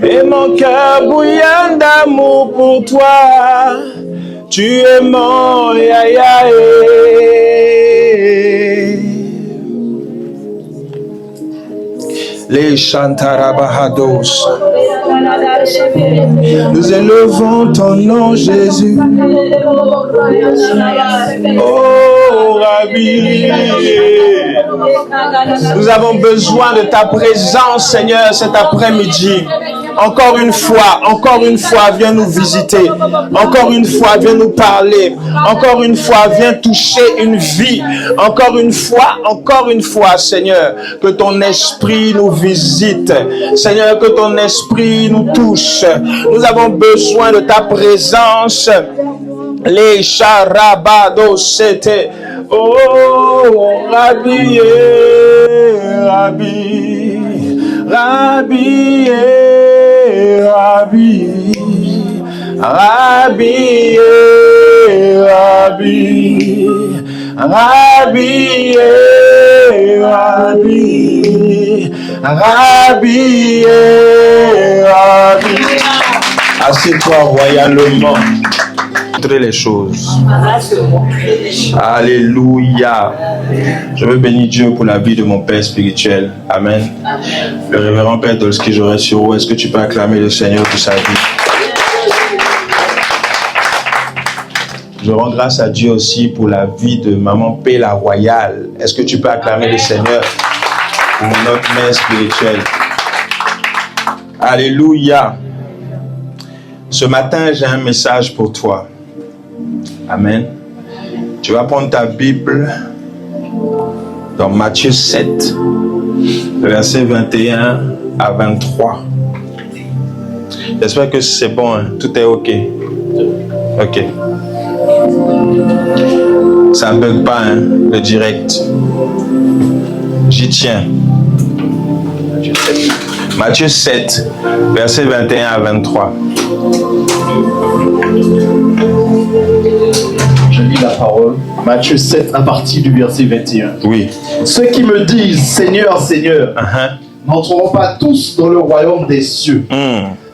Et mon cœur bouillonne d'amour pour toi. Tu es mon Yahweh. Les chantarabahados. Nous élevons ton nom, Jésus. Oh, Rabbi. Nous avons besoin de ta présence, Seigneur, cet après-midi. Encore une fois, viens nous visiter. Encore une fois, viens nous parler. Encore une fois, viens toucher une vie. Encore une fois, Seigneur, que ton esprit nous visite. Seigneur, que ton esprit nous touche. Nous avons besoin de ta présence. Les charabados, c'était. Oh, Rabbi, Rabbi, Rabbi, Rabbi, Rabbi, Rabbi, Rabbi, Rabbi, Rabbi, Rabbi. Assieds-toi royalement. Les choses. Alléluia. Je veux bénir Dieu pour la vie de mon Père spirituel. Amen. Le révérend Père Dolski, j'aurai sur vous. Est-ce que tu peux acclamer le Seigneur pour sa vie? Je rends grâce à Dieu aussi pour la vie de Maman P. la Royale. Est-ce que tu peux acclamer le Seigneur pour notre mère spirituelle? Alléluia. Ce matin, j'ai un message pour toi. Amen. Tu vas prendre ta Bible dans Matthieu 7, versets 21 à 23. J'espère que c'est bon, hein? Tout est OK. OK. Ça ne bug pas, hein, le direct. J'y tiens. Matthieu 7, versets 21 à 23. Je lis la parole. Matthieu 7 à partir du verset 21. Oui. Ceux qui me disent Seigneur, Seigneur, n'entreront pas tous dans le royaume des cieux.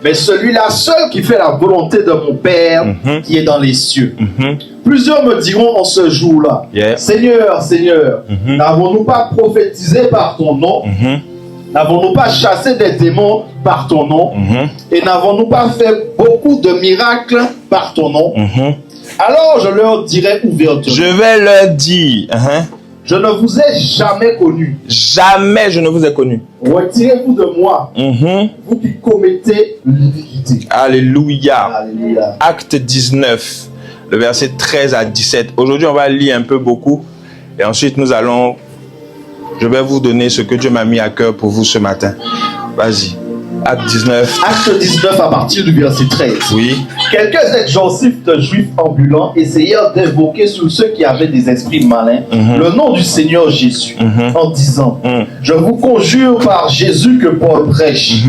Mais celui-là seul qui fait la volonté de mon Père qui est dans les cieux. Plusieurs me diront en ce jour-là, Seigneur, Seigneur, n'avons-nous pas prophétisé par ton nom? N'avons-nous pas chassé des démons par ton nom? Et n'avons-nous pas fait beaucoup de miracles par ton nom? Alors je leur dirai ouvertement. Je vais leur dire. Je ne vous ai jamais connu. Jamais je ne vous ai connu. Retirez-vous de moi, vous qui commettez l'iniquité. Alléluia. Alléluia. Acte 19, le verset 13 à 17. Aujourd'hui, on va lire un peu beaucoup. Et ensuite, je vais vous donner ce que Dieu m'a mis à cœur pour vous ce matin. Vas-y. Acte 19. Acte 19 à partir du verset 13. Oui. Quelques exorcistes juifs ambulants essayèrent d'invoquer sur ceux qui avaient des esprits malins le nom du Seigneur Jésus en disant Je vous conjure par Jésus que Paul prêche.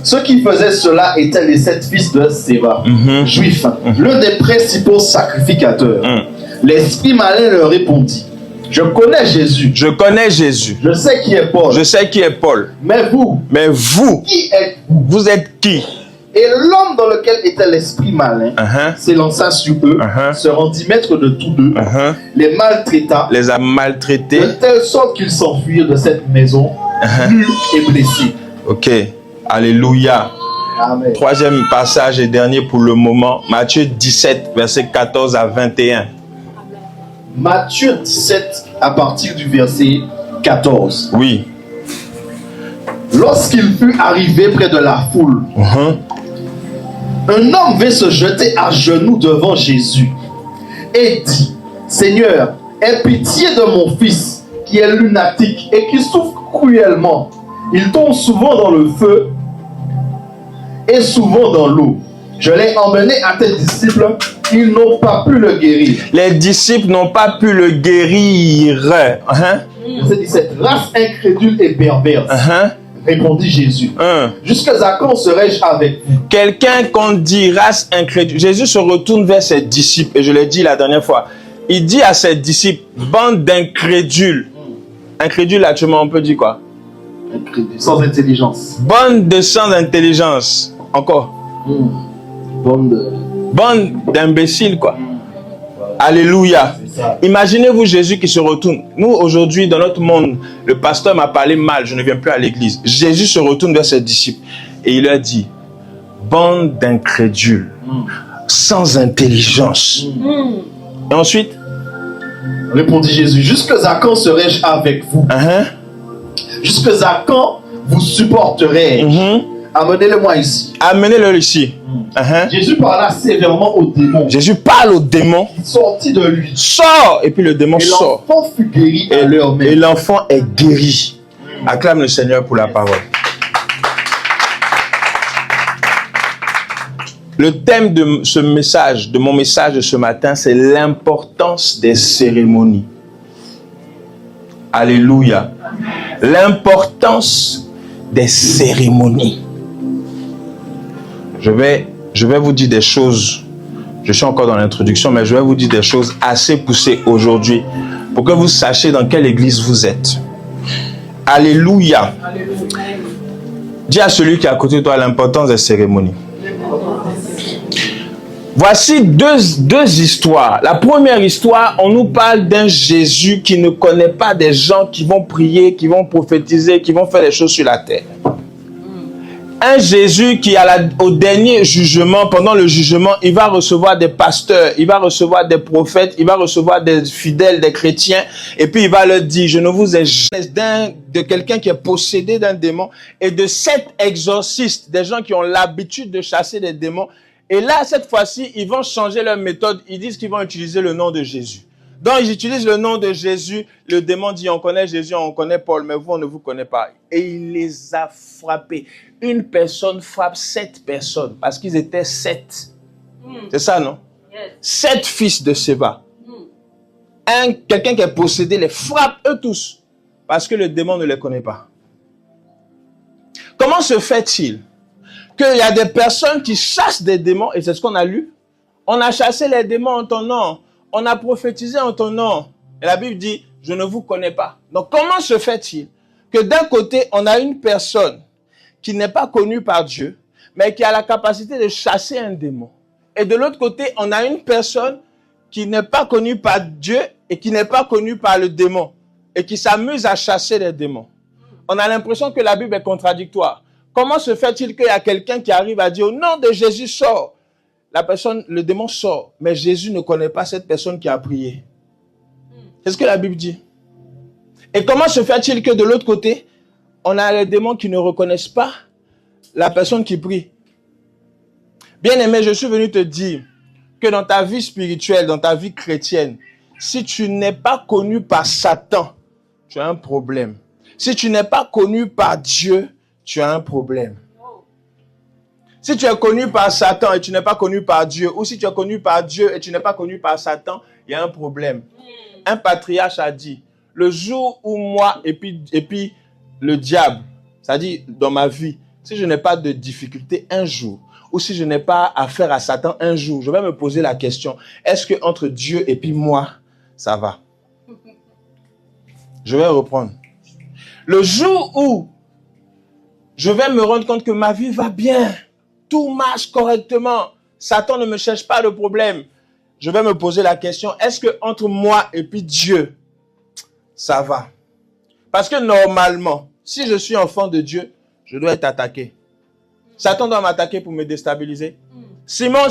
Ceux qui faisaient cela étaient les 7 fils de Séva, juifs, l'un des principaux sacrificateurs. L'esprit malin leur répondit Je connais Jésus. Je connais Jésus. Je sais qui est Paul. Je sais qui est Paul. Mais vous, qui êtes-vous? Vous êtes qui? Et l'homme dans lequel était l'esprit malin s'élança sur eux, se rendit maître de tous deux, les maltraita, les a maltraités, de telle sorte qu'ils s'enfuirent de cette maison, nus et blessés. Ok. Alléluia. Amen. Troisième passage et dernier pour le moment. Matthieu 17, versets 14 à 21. Matthieu 17, à partir du verset 14. Oui. Lorsqu'il fut arrivé près de la foule, un homme vint se jeter à genoux devant Jésus et dit, Seigneur, aie pitié de mon fils qui est lunatique et qui souffre cruellement. Il tombe souvent dans le feu et souvent dans l'eau. Je l'ai emmené à tes disciples, ils n'ont pas pu le guérir. Les disciples n'ont pas pu le guérir. Verset 17. Race incrédule et perverse. Répondit Jésus. Jusqu'à quand serai-je avec vous? Quelqu'un qu'on dit race incrédule. Jésus se retourne vers ses disciples, et je l'ai dit la dernière fois. Il dit à ses disciples, bande d'incrédules. Incrédule, actuellement, on peut dire quoi? Sans intelligence. Bande de sans intelligence. Encore. Bande d'imbéciles, quoi. Alléluia. Imaginez-vous Jésus qui se retourne. Nous, aujourd'hui, dans notre monde, le pasteur m'a parlé mal, je ne viens plus à l'église. Jésus se retourne vers ses disciples et il leur dit, bande d'incrédules, sans intelligence. Et ensuite, répondit Jésus, jusque à quand serai-je avec vous? Jusque à quand vous supporterez-je? Amenez-le-moi ici. Amenez-le ici. Jésus parla sévèrement au démon. Jésus parle au démon. Il sortit de lui. Sort. Et puis le démon sort. Et l'enfant fut guéri à l'heure même. Et l'enfant est guéri. Acclame le Seigneur pour la parole. Le thème de ce message, de mon message de ce matin, c'est l'importance des cérémonies. Alléluia. L'importance des cérémonies. Je vais vous dire des choses. Je suis encore dans l'introduction, mais je vais vous dire des choses assez poussées aujourd'hui pour que vous sachiez dans quelle église vous êtes. Alléluia. Dis à celui qui est à côté de toi l'importance des cérémonies. Voici deux histoires. La première histoire, on nous parle d'un Jésus qui ne connaît pas des gens qui vont prier, qui vont prophétiser, qui vont faire des choses sur la terre. Un Jésus qui, au dernier jugement, pendant le jugement, il va recevoir des pasteurs, il va recevoir des prophètes, il va recevoir des fidèles, des chrétiens, et puis il va leur dire, je ne vous ai jamais de quelqu'un qui est possédé d'un démon, et de 7 exorcistes, des gens qui ont l'habitude de chasser des démons. Et là, cette fois-ci, ils vont changer leur méthode. Ils disent qu'ils vont utiliser le nom de Jésus. Donc, ils utilisent le nom de Jésus. Le démon dit, on connaît Jésus, on connaît Paul, mais vous, on ne vous connaît pas. Et il les a frappés. Une personne frappe 7 personnes, parce qu'ils étaient 7. C'est ça, non? 7 fils de Séba. Quelqu'un qui est possédé les frappe eux tous, parce que le démon ne les connaît pas. Comment se fait-il qu'il y a des personnes qui chassent des démons, et c'est ce qu'on a lu. On a chassé les démons en ton nom. On a prophétisé en ton nom. Et la Bible dit, je ne vous connais pas. Donc comment se fait-il que d'un côté, on a une personne qui n'est pas connue par Dieu, mais qui a la capacité de chasser un démon. Et de l'autre côté, on a une personne qui n'est pas connue par Dieu et qui n'est pas connue par le démon, et qui s'amuse à chasser les démons. On a l'impression que la Bible est contradictoire. Comment se fait-il qu'il y a quelqu'un qui arrive à dire au nom de Jésus sort? La personne, le démon sort, mais Jésus ne connaît pas cette personne qui a prié. C'est ce que la Bible dit. Et comment se fait-il que de l'autre côté, on a les démons qui ne reconnaissent pas la personne qui prie? Bien-aimé, je suis venu te dire que dans ta vie spirituelle, dans ta vie chrétienne, si tu n'es pas connu par Satan, tu as un problème. Si tu n'es pas connu par Dieu, tu as un problème. Si tu es connu par Satan et tu n'es pas connu par Dieu, ou si tu es connu par Dieu et tu n'es pas connu par Satan, il y a un problème. Un patriarche a dit, le jour où moi et puis le diable, c'est-à-dire dans ma vie, si je n'ai pas de difficulté un jour, ou si je n'ai pas affaire à Satan un jour, je vais me poser la question, est-ce que entre Dieu et puis moi, ça va? Je vais reprendre. Le jour où je vais me rendre compte que ma vie va bien, tout marche correctement, Satan ne me cherche pas de problème, je vais me poser la question, est-ce que entre moi et puis Dieu, ça va? Parce que normalement, si je suis enfant de Dieu, je dois être attaqué. Satan doit m'attaquer pour me déstabiliser. Simon,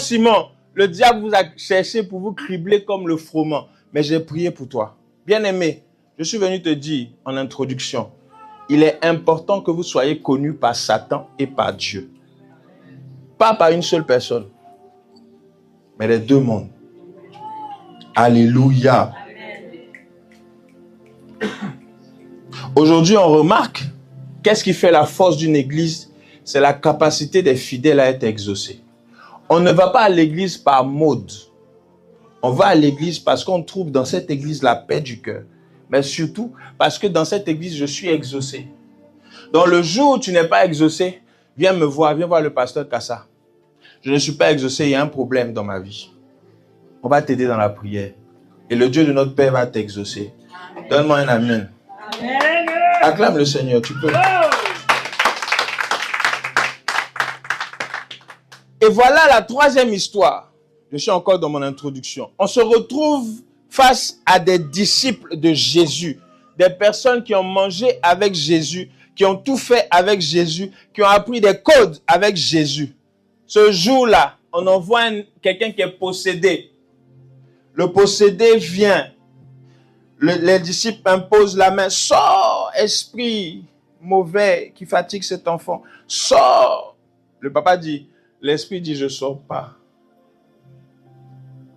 le diable vous a cherché pour vous cribler comme le froment, mais j'ai prié pour toi. Bien-aimé, je suis venu te dire en introduction, il est important que vous soyez connus par Satan et par Dieu. Pas par une seule personne, mais les deux mondes. Alléluia. Aujourd'hui, on remarque, qu'est-ce qui fait la force d'une église? C'est la capacité des fidèles à être exaucés. On ne va pas à l'église par mode. On va à l'église parce qu'on trouve dans cette église la paix du cœur. Mais surtout parce que dans cette église, je suis exaucé. Donc le jour où tu n'es pas exaucé, viens me voir, viens voir le pasteur Kassa. Je ne suis pas exaucé, il y a un problème dans ma vie. On va t'aider dans la prière. Et le Dieu de notre Père va t'exaucer. Donne-moi un amen. Amen. Acclame le Seigneur, tu peux. Et voilà la troisième histoire. Je suis encore dans mon introduction. On se retrouve face à des disciples de Jésus, des personnes qui ont mangé avec Jésus, qui ont tout fait avec Jésus, qui ont appris des codes avec Jésus. Ce jour-là, on envoie quelqu'un qui est possédé. Le possédé vient. Les disciples imposent la main. Sors, esprit mauvais qui fatigue cet enfant. Sors. Le papa dit, l'esprit dit, je ne sors pas.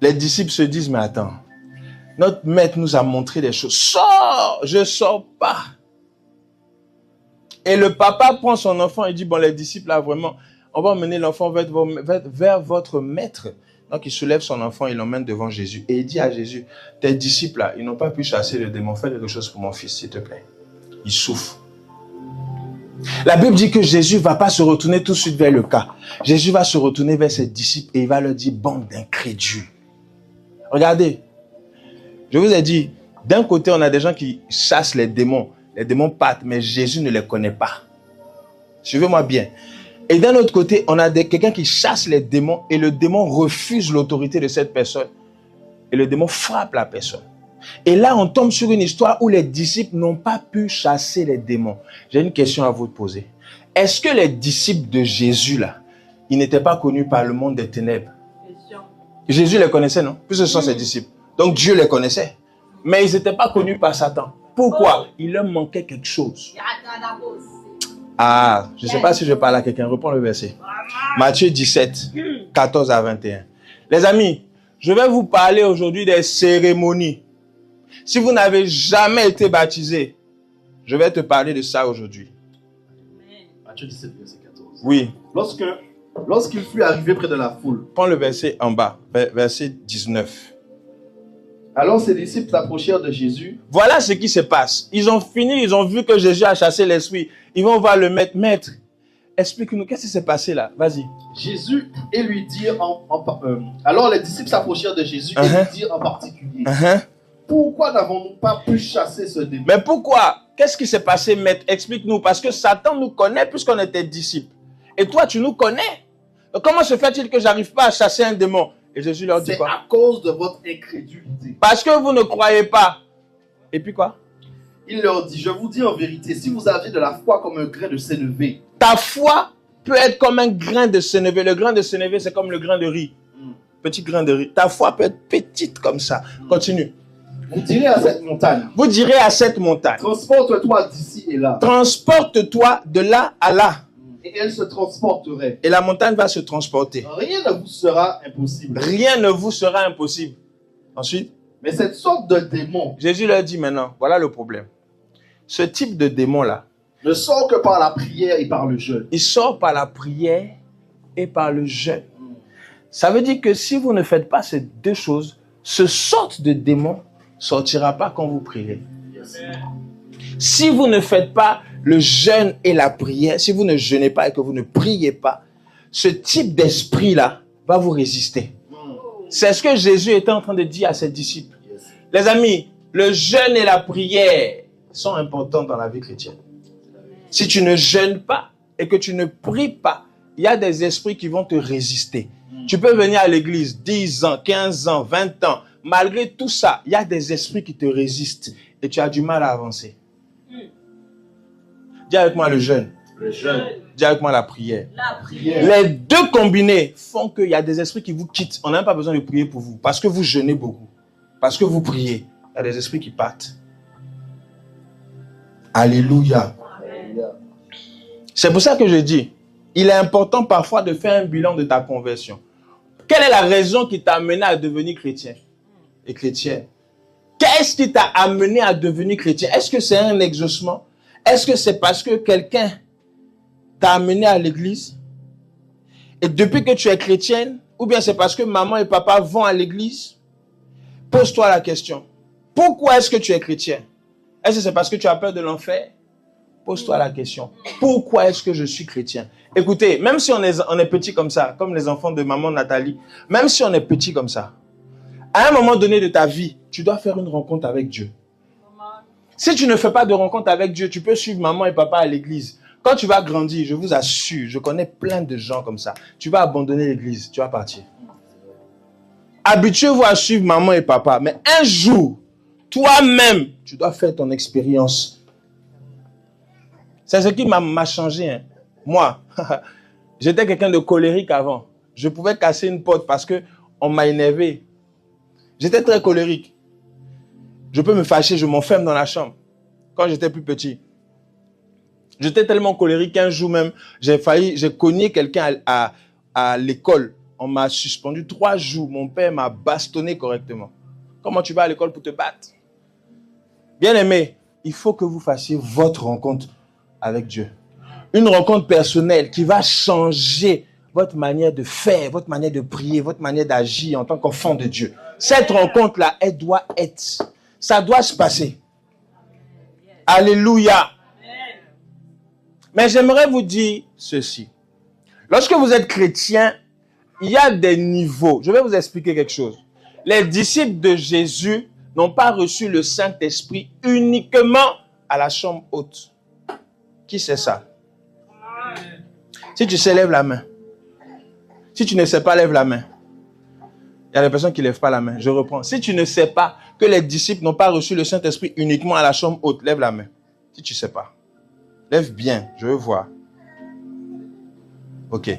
Les disciples se disent, mais attends, notre maître nous a montré des choses. Sors, je ne sors pas. Et le papa prend son enfant et dit, bon, les disciples, là, vraiment, on va emmener l'enfant vers votre maître. Donc, il soulève son enfant, il l'emmène devant Jésus. Et il dit à Jésus, tes disciples, là, ils n'ont pas pu chasser le démon. Fais quelque chose pour mon fils, s'il te plaît. Il souffre. La Bible dit que Jésus ne va pas se retourner tout de suite vers le cas. Jésus va se retourner vers ses disciples et il va leur dire, bande d'incrédules. Regardez, je vous ai dit, d'un côté, on a des gens qui chassent les démons. Les démons partent, mais Jésus ne les connaît pas. Suivez-moi bien. Et d'un autre côté, on a quelqu'un qui chasse les démons et le démon refuse l'autorité de cette personne. Et le démon frappe la personne. Et là, on tombe sur une histoire où les disciples n'ont pas pu chasser les démons. J'ai une question à vous poser. Est-ce que les disciples de Jésus, là, ils n'étaient pas connus par le monde des ténèbres? Jésus les connaissait, non? Puisque ce sont ses disciples. Donc Dieu les connaissait. Mais ils n'étaient pas connus par Satan. Pourquoi? Il leur manquait quelque chose. Ah, je ne sais pas si je parle à quelqu'un. Reprends le verset. Matthieu 17, 14 à 21. Les amis, je vais vous parler aujourd'hui des cérémonies. Si vous n'avez jamais été baptisé, je vais te parler de ça aujourd'hui. Matthieu 17, verset 14. Oui. Lorsqu'il fut arrivé près de la foule. Prends le verset en bas, verset 19. Alors ses disciples s'approchèrent de Jésus. Voilà ce qui se passe. Ils ont fini, ils ont vu que Jésus a chassé l'esprit. Ils vont voir le maître. Maître, explique-nous, qu'est-ce qui s'est passé là? Vas-y. Jésus et lui dirent alors les disciples s'approchèrent de Jésus et lui dirent en particulier. Pourquoi n'avons-nous pas pu chasser ce démon? Mais pourquoi? Qu'est-ce qui s'est passé, maître? Explique-nous. Parce que Satan nous connaît puisqu'on était disciples. Et toi, tu nous connais. Donc, comment se fait-il que j'arrive pas à chasser un démon? Et Jésus leur dit quoi? C'est à cause de votre incrédulité. Parce que vous ne croyez pas. Et puis quoi? Il leur dit, je vous dis en vérité, si vous aviez de la foi comme un grain de sénévé. Ta foi peut être comme un grain de sénévé. Le grain de sénévé, c'est comme le grain de riz. Petit grain de riz. Ta foi peut être petite comme ça. Continue. Vous direz à cette montagne. Vous direz à cette montagne. Transporte-toi d'ici et là. Transporte-toi de là à là. Et elle se transporterait. Et la montagne va se transporter. Rien ne vous sera impossible. Rien ne vous sera impossible. Ensuite. Mais cette sorte de démon. Jésus leur dit maintenant, voilà le problème. Ce type de démon-là. Ne sort que par la prière et par le jeûne. Il sort par la prière et par le jeûne. Ça veut dire que si vous ne faites pas ces deux choses, ce sorte de démon ne sortira pas quand vous prierez. Yes. Si vous ne faites pas le jeûne et la prière, si vous ne jeûnez pas et que vous ne priez pas, ce type d'esprit-là va vous résister. C'est ce que Jésus était en train de dire à ses disciples. Yes. Les amis, le jeûne et la prière sont importants dans la vie chrétienne. Si tu ne jeûnes pas et que tu ne pries pas, il y a des esprits qui vont te résister. Tu peux venir à l'église 10 ans, 15 ans, 20 ans. Malgré tout ça, il y a des esprits qui te résistent et tu as du mal à avancer. Dis avec moi le jeûne. Le jeûne. Dis avec moi la prière. La prière. Les deux combinés font qu'il y a des esprits qui vous quittent. On n'a même pas besoin de prier pour vous. Parce que vous jeûnez beaucoup. Parce que vous priez. Il y a des esprits qui partent. Alléluia. C'est pour ça que je dis, il est important parfois de faire un bilan de ta conversion. Quelle est la raison qui t'a amené à devenir chrétien et chrétienne? Qu'est-ce qui t'a amené à devenir chrétien? Est-ce que c'est un exaucement? Est-ce que c'est parce que quelqu'un t'a amené à l'église? Et depuis que tu es chrétienne, ou bien c'est parce que maman et papa vont à l'église? Pose-toi la question. Pourquoi est-ce que tu es chrétien? Est-ce que c'est parce que tu as peur de l'enfer? Pose-toi la question. Pourquoi est-ce que je suis chrétien? Écoutez, même si on est petit comme ça, comme les enfants de maman Nathalie, même si on est petit comme ça, à un moment donné de ta vie, tu dois faire une rencontre avec Dieu. Si tu ne fais pas de rencontre avec Dieu, tu peux suivre maman et papa à l'église. Quand tu vas grandir, je vous assure, je connais plein de gens comme ça. Tu vas abandonner l'église, tu vas partir. Habituez-vous à suivre maman et papa. Mais un jour, toi-même, tu dois faire ton expérience. C'est ce qui m'a changé. Hein. Moi, j'étais quelqu'un de colérique avant. Je pouvais casser une porte parce qu'on m'a énervé. J'étais très colérique. Je peux me fâcher, je m'enferme dans la chambre. Quand j'étais plus petit. J'étais tellement colérique qu'un jour même, j'ai cogné quelqu'un à l'école. On m'a suspendu 3 jours. Mon père m'a bastonné correctement. Comment tu vas à l'école pour te battre? Bien aimé, il faut que vous fassiez votre rencontre avec Dieu. Une rencontre personnelle qui va changer votre manière de faire, votre manière de prier, votre manière d'agir en tant qu'enfant de Dieu. Cette rencontre-là, elle doit être. Ça doit se passer. Alléluia. Mais j'aimerais vous dire ceci. Lorsque vous êtes chrétien, il y a des niveaux. Je vais vous expliquer quelque chose. Les disciples de Jésus n'ont pas reçu le Saint-Esprit uniquement à la chambre haute. Qui sait ça? Si tu sais, lève la main. Si tu ne sais pas, lève la main. Il y a des personnes qui ne lèvent pas la main. Je reprends. Si tu ne sais pas que les disciples n'ont pas reçu le Saint-Esprit uniquement à la chambre haute, lève la main. Si tu ne sais pas. Lève bien, je veux voir. Ok,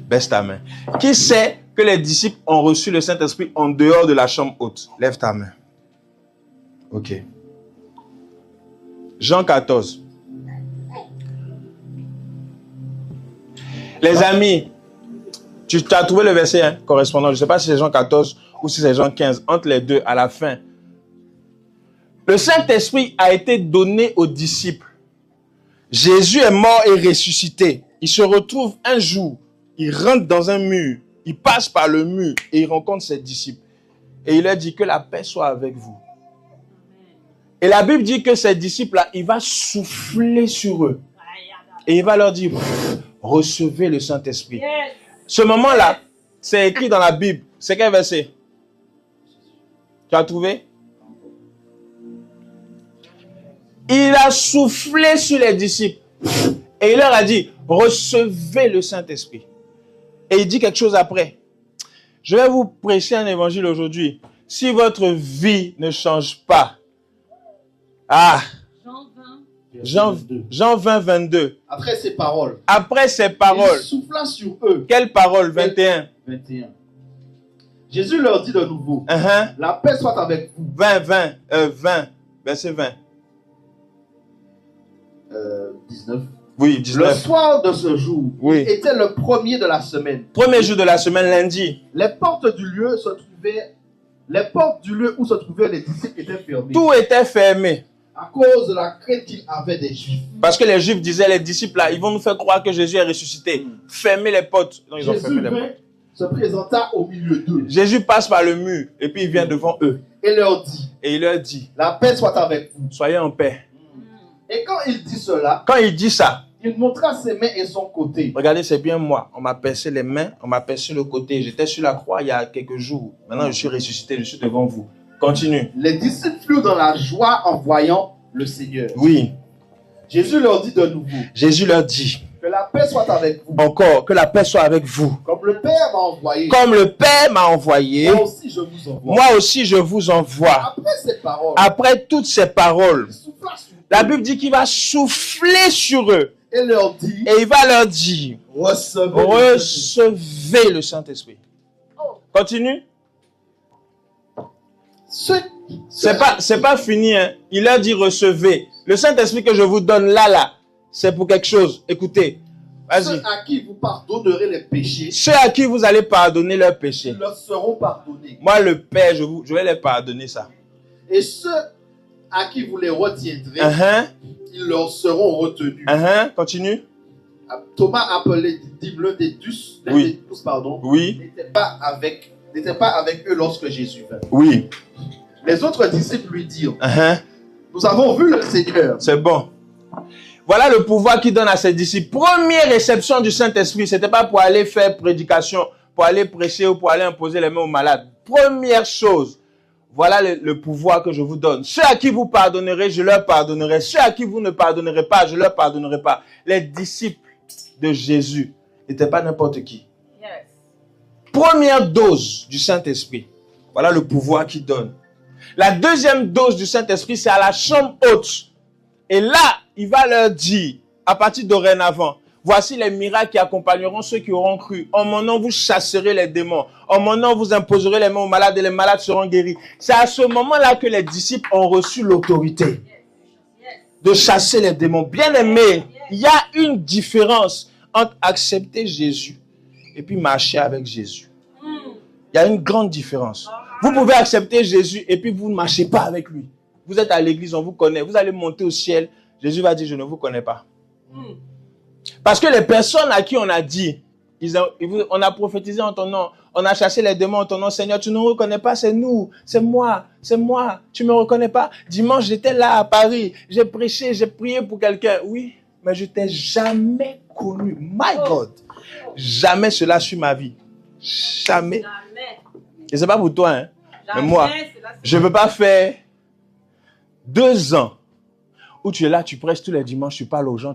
baisse ta main. Qui sait que les disciples ont reçu le Saint-Esprit en dehors de la chambre haute? Lève ta main. Ok. Jean 14. Les amis, tu as trouvé le verset correspondant. Je ne sais pas si c'est Jean 14 ou si c'est Jean 15. Entre les deux, à la fin. Le Saint-Esprit a été donné aux disciples. Jésus est mort et ressuscité. Il se retrouve un jour. Il rentre dans un mur. Il passe par le mur et il rencontre ses disciples. Et il leur dit que la paix soit avec vous. Et la Bible dit que ces disciples-là, il va souffler sur eux. Et il va leur dire, recevez le Saint-Esprit. Ce moment-là, c'est écrit dans la Bible. C'est quel verset? Tu as trouvé? Il a soufflé sur les disciples. Et il leur a dit, recevez le Saint-Esprit. Et il dit quelque chose après. Je vais vous prêcher un évangile aujourd'hui. Si votre vie ne change pas. Jean 20, 22. Après ces paroles. Il souffla sur eux. Quelle parole? 21. Jésus leur dit de nouveau. La paix soit avec vous. 20. Verset 20. 19. Oui, 19. Le soir de ce jour, était le premier de la semaine. Premier jour de la semaine, lundi. Les portes du lieu où se trouvaient les disciples étaient fermées. Tout était fermé. À cause de la crainte qu'il avait des Juifs. Parce que les Juifs disaient, les disciples là, ils vont nous faire croire que Jésus est ressuscité. Fermez les portes. Donc, ils ont fermé les portes. Se présenta au milieu d'eux. Jésus passe par le mur et puis il vient devant eux. Et il leur dit, la paix soit avec vous. Soyez en paix. Et quand il dit cela, il montra ses mains et son côté. Regardez, c'est bien moi. On m'a percé les mains, on m'a percé le côté. J'étais sur la croix il y a quelques jours. Maintenant, je suis ressuscité, je suis devant vous. Continue. Les disciples furent dans la joie en voyant le Seigneur. Oui. Jésus leur dit de nouveau. Jésus leur dit. Que la paix soit avec vous. Encore, que la paix soit avec vous. Comme le Père m'a envoyé. Comme le Père m'a envoyé. Moi aussi je vous envoie. Moi aussi je vous envoie. Après ces paroles. Après toutes ces paroles. La Bible dit qu'il va souffler sur eux. Et leur dit. Et il va leur dire. Recevez le Saint-Esprit. Continue. C'est pas fini. Hein. Il leur dit recevez. Le Saint-Esprit que je vous donne là, c'est pour quelque chose. Écoutez. Vas-y. Ceux à qui vous pardonnerez les péchés. Ceux à qui vous allez pardonner leurs péchés. Ils leur seront pardonnés. Moi, le Père, je vais les pardonner ça. Et ceux à qui vous les retiendrez, ils leur seront retenus. Continue. Thomas appelé l'un des douze, n'était pas avec eux lorsque Jésus vint. Oui. Les autres disciples lui dirent, nous avons vu le Seigneur. C'est bon. Voilà le pouvoir qu'il donne à ses disciples. Première réception du Saint-Esprit, ce n'était pas pour aller faire prédication, pour aller prêcher ou pour aller imposer les mains aux malades. Première chose, voilà le pouvoir que je vous donne. Ceux à qui vous pardonnerez, je leur pardonnerai. Ceux à qui vous ne pardonnerez pas, je leur pardonnerai pas. Les disciples de Jésus n'étaient pas n'importe qui. Première dose du Saint-Esprit. Voilà le pouvoir qu'il donne. La deuxième dose du Saint-Esprit, c'est à la chambre haute. Et là, il va leur dire, à partir de dorénavant, voici les miracles qui accompagneront ceux qui auront cru. En mon nom, vous chasserez les démons. En mon nom, vous imposerez les mains aux malades et les malades seront guéris. C'est à ce moment-là que les disciples ont reçu l'autorité de chasser les démons. Bien aimé, il y a une différence entre accepter Jésus et puis marcher avec Jésus. Il y a une grande différence. Vous pouvez accepter Jésus et puis vous ne marchez pas avec lui. Vous êtes à l'église, on vous connaît. Vous allez monter au ciel. Jésus va dire, je ne vous connais pas. Parce que les personnes à qui on a dit, on a prophétisé en ton nom, on a chassé les démons en ton nom, Seigneur, tu ne nous reconnais pas, c'est nous, c'est moi, tu ne me reconnais pas. Dimanche, j'étais là à Paris, j'ai prêché, j'ai prié pour quelqu'un. Oui, mais je t'ai jamais connu. My God, jamais cela sur ma vie. Jamais. Et c'est pas pour toi, hein. Mais moi, je ne veux pas faire 2 ans où tu es là, tu prêches tous les dimanches, tu parles aux gens.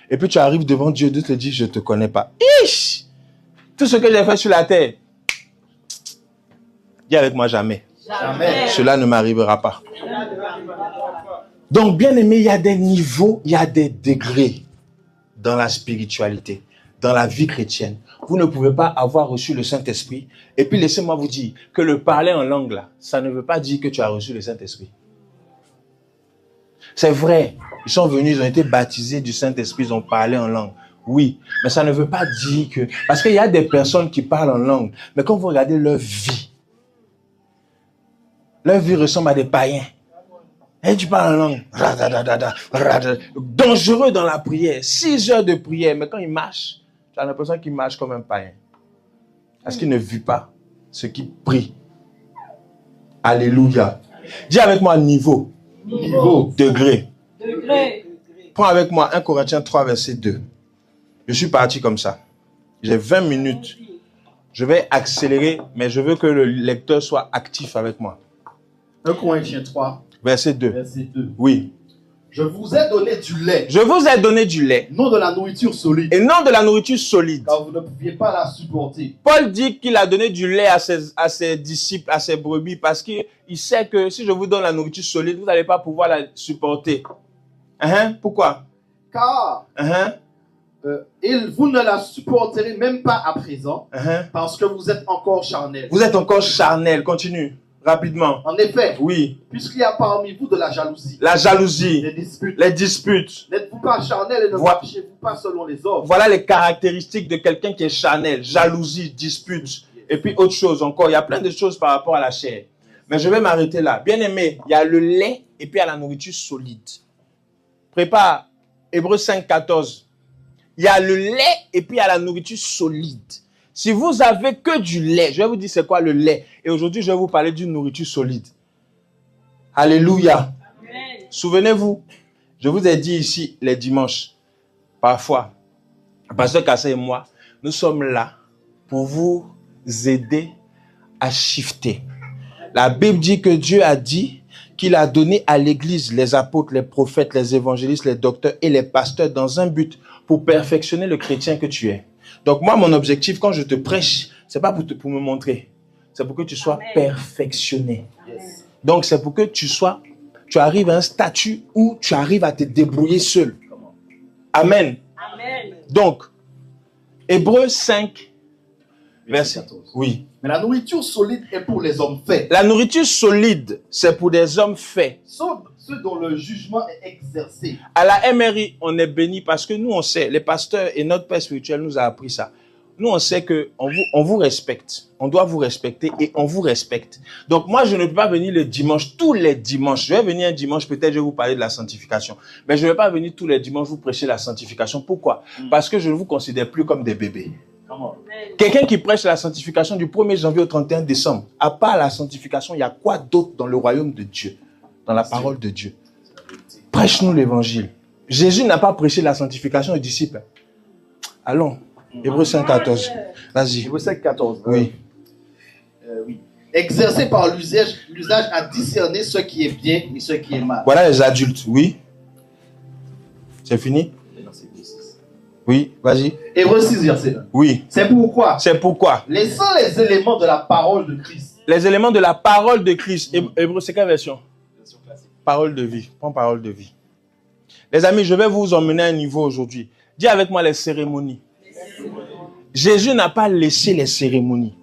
Et puis tu arrives devant Dieu, Dieu te dit, je ne te connais pas. Ish! Tout ce que j'ai fait sur la terre, dis avec moi jamais. Jamais. Cela ne m'arrivera pas. Donc, bien aimé, il y a des niveaux, il y a des degrés dans la spiritualité, dans la vie chrétienne. Vous ne pouvez pas avoir reçu le Saint-Esprit. Et puis, laissez-moi vous dire que le parler en langue, là, ça ne veut pas dire que tu as reçu le Saint-Esprit. C'est vrai, ils sont venus, ils ont été baptisés du Saint-Esprit, ils ont parlé en langue. Oui, mais ça ne veut pas dire que... Parce qu'il y a des personnes qui parlent en langue, mais quand vous regardez leur vie ressemble à des païens. Et tu parles en langue. Dangereux dans la prière. 6 heures de prière, mais quand il marche, tu as l'impression qu'il marche comme un païen. Parce qu'il ne vit pas ce qu'il prie. Alléluia. Dis avec moi niveau. Degré. Prends avec moi 1 Corinthiens 3, verset 2. Je suis parti comme ça. J'ai 20 minutes. Je vais accélérer, mais je veux que le lecteur soit actif avec moi. 1 Corinthiens 3, verset 2. Verset 2. Oui. Je vous ai donné du lait. Je vous ai donné du lait. Non de la nourriture solide. Et non de la nourriture solide. Car vous ne pouviez pas la supporter. Paul dit qu'il a donné du lait à ses disciples, à ses brebis, parce qu'il sait que si je vous donne la nourriture solide, vous n'allez pas pouvoir la supporter. Pourquoi? Car vous ne la supporterez même pas à présent, parce que vous êtes encore charnel. Vous êtes encore charnel. Continue. Rapidement. En effet, oui. Puisqu'il y a parmi vous de la jalousie, les disputes, n'êtes-vous pas charnel et ne marchez-vous pas selon les ordres? Voilà les caractéristiques de quelqu'un qui est charnel. Jalousie, dispute, et puis autre chose encore. Il y a plein de choses par rapport à la chair. Mais je vais m'arrêter là. Bien aimé, il y a le lait et puis il y a la nourriture solide. Prépare Hébreux 5, 14. Il y a le lait et puis il y a la nourriture solide. Si vous avez que du lait, je vais vous dire c'est quoi le lait. Et aujourd'hui, je vais vous parler d'une nourriture solide. Alléluia. Amen. Souvenez-vous, je vous ai dit ici les dimanches, parfois, Pasteur Kassé et moi, nous sommes là pour vous aider à shifter. La Bible dit que Dieu a dit qu'il a donné à l'église les apôtres, les prophètes, les évangélistes, les docteurs et les pasteurs dans un but pour perfectionner le chrétien que tu es. Donc moi, mon objectif, quand je te prêche, c'est pas pour me montrer. C'est pour que tu sois perfectionné. Yes. Donc c'est pour que tu arrives à un statut où tu arrives à te débrouiller seul. Amen. Amen. Donc, Hébreux 5, verset 14. Oui. Mais la nourriture solide est pour les hommes faits. La nourriture solide, c'est pour des hommes faits. Sauf ceux dont le jugement est exercé. À la MRI, on est béni parce que nous, on sait, les pasteurs et notre père spirituel nous a appris ça. Nous, on sait qu'on vous respecte. On doit vous respecter et on vous respecte. Donc, moi, je ne peux pas venir le dimanche, tous les dimanches. Je vais venir un dimanche, peut-être je vais vous parler de la sanctification. Mais je ne vais pas venir tous les dimanches vous prêcher la sanctification. Pourquoi? Parce que je ne vous considère plus comme des bébés. Quelqu'un qui prêche la sanctification du 1er janvier au 31 décembre, à part la sanctification, il y a quoi d'autre dans le royaume de Dieu, dans la parole de Dieu? Prêche-nous l'évangile. Jésus n'a pas prêché la sanctification aux disciples. Allons, Hébreux 5, 14. Vas-y. Hébreux 5, 14. Oui. Oui. exercé par l'usage à discerner ce qui est bien et ce qui est mal. Voilà les adultes, oui. C'est fini? Oui, vas-y. Hébreux 6, verset 1. Oui. C'est pourquoi, laissant les éléments de la parole de Christ. Les éléments de la parole de Christ. Hébreux, c'est quelle version? Parole de vie. Prends parole de vie. Les amis, je vais vous emmener à un niveau aujourd'hui. Dis avec moi les cérémonies. Jésus n'a pas laissé les cérémonies.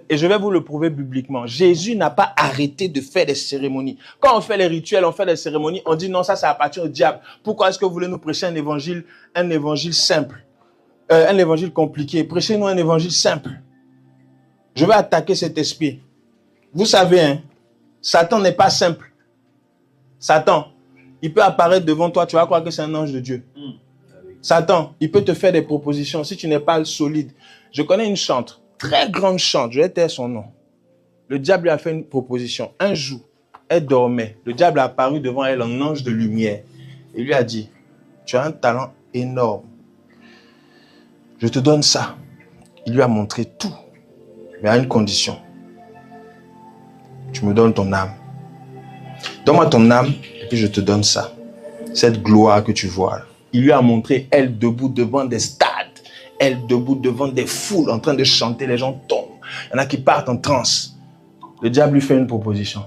Et je vais vous le prouver bibliquement. Jésus n'a pas arrêté de faire des cérémonies. Quand on fait les rituels, on fait des cérémonies, on dit non, ça appartient au diable. Pourquoi est-ce que vous voulez nous prêcher un évangile simple, un évangile compliqué? Prêchez-nous un évangile simple. Je vais attaquer cet esprit. Vous savez, hein, Satan n'est pas simple. Satan, il peut apparaître devant toi, tu vas croire que c'est un ange de Dieu. Satan, il peut te faire des propositions si tu n'es pas solide. Je connais une chante, très grande chante, je vais taire son nom. Le diable lui a fait une proposition. Un jour, elle dormait. Le diable a apparu devant elle en ange de lumière. Il lui a dit, tu as un talent énorme. Je te donne ça. Il lui a montré tout, mais à une condition. Tu me donnes ton âme. Donne-moi ton âme et puis je te donne ça. Cette gloire que tu vois là. Il lui a montré elle debout devant des stades. Elle debout devant des foules en train de chanter. Les gens tombent. Il y en a qui partent en transe. Le diable lui fait une proposition.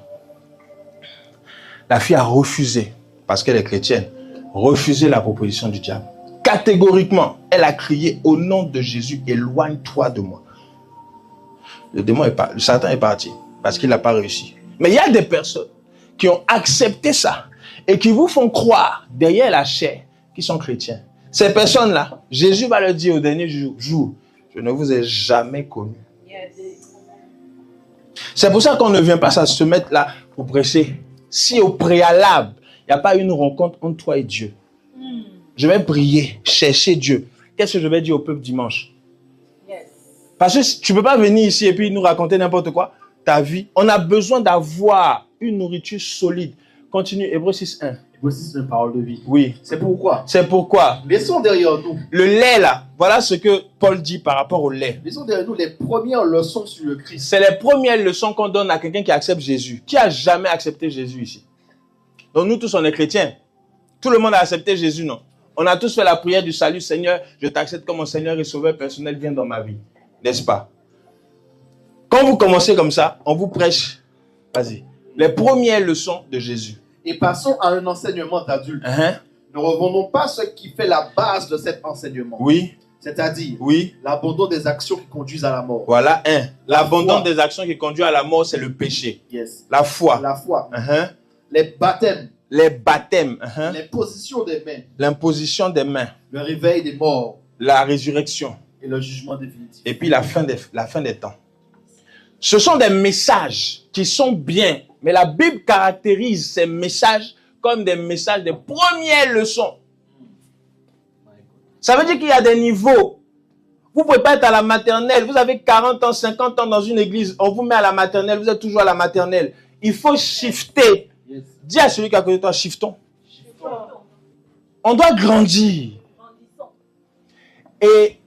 La fille a refusé, parce qu'elle est chrétienne, refusé la proposition du diable. Catégoriquement, elle a crié au nom de Jésus, éloigne-toi de moi. Le démon le Satan est parti parce qu'il n'a pas réussi. Mais il y a des personnes qui ont accepté ça et qui vous font croire derrière la chair qu'ils sont chrétiens. Ces personnes-là, Jésus va leur dire au dernier jour, je ne vous ai jamais connus. C'est pour ça qu'on ne vient pas se mettre là pour prêcher. Si au préalable, il n'y a pas une rencontre entre toi et Dieu, je vais prier, chercher Dieu. Qu'est-ce que je vais dire au peuple dimanche? Parce que tu ne peux pas venir ici et puis nous raconter n'importe quoi, ta vie. On a besoin d'avoir une nourriture solide. Continue, Hébreux 6.1. Hébreux 6.1, parole de vie. Oui. C'est pourquoi. Laissons derrière nous. Le lait là, voilà ce que Paul dit par rapport au lait. Laissons derrière nous les premières leçons sur le Christ. C'est les premières leçons qu'on donne à quelqu'un qui accepte Jésus. Qui a jamais accepté Jésus ici? Donc nous tous on est chrétiens. Tout le monde a accepté Jésus, non? On a tous fait la prière du salut. Seigneur, je t'accepte comme mon Seigneur et Sauveur personnel, viens dans ma vie. N'est-ce pas? Quand vous commencez comme ça, on vous prêche, vas-y, les premières leçons de Jésus. Et passons à un enseignement d'adulte. Ne revenons pas à ce qui fait la base de cet enseignement. Oui. C'est-à-dire, oui, l'abandon des actions qui conduisent à la mort. Voilà, l'abandon des actions qui conduisent à la mort, c'est le péché. Yes. La foi. La foi. Les baptêmes. Les baptêmes. L'imposition des mains. L'imposition des mains. Le réveil des morts. La résurrection. Et le jugement définitif. Et puis la fin des temps. Ce sont des messages qui sont bien, mais la Bible caractérise ces messages comme des messages, des premières leçons. Ça veut dire qu'il y a des niveaux. Vous ne pouvez pas être à la maternelle. Vous avez 40 ans, 50 ans dans une église. On vous met à la maternelle. Vous êtes toujours à la maternelle. Il faut shifter. Yes. Dis à celui qui est à côté de toi, shiftons. On doit grandir. Et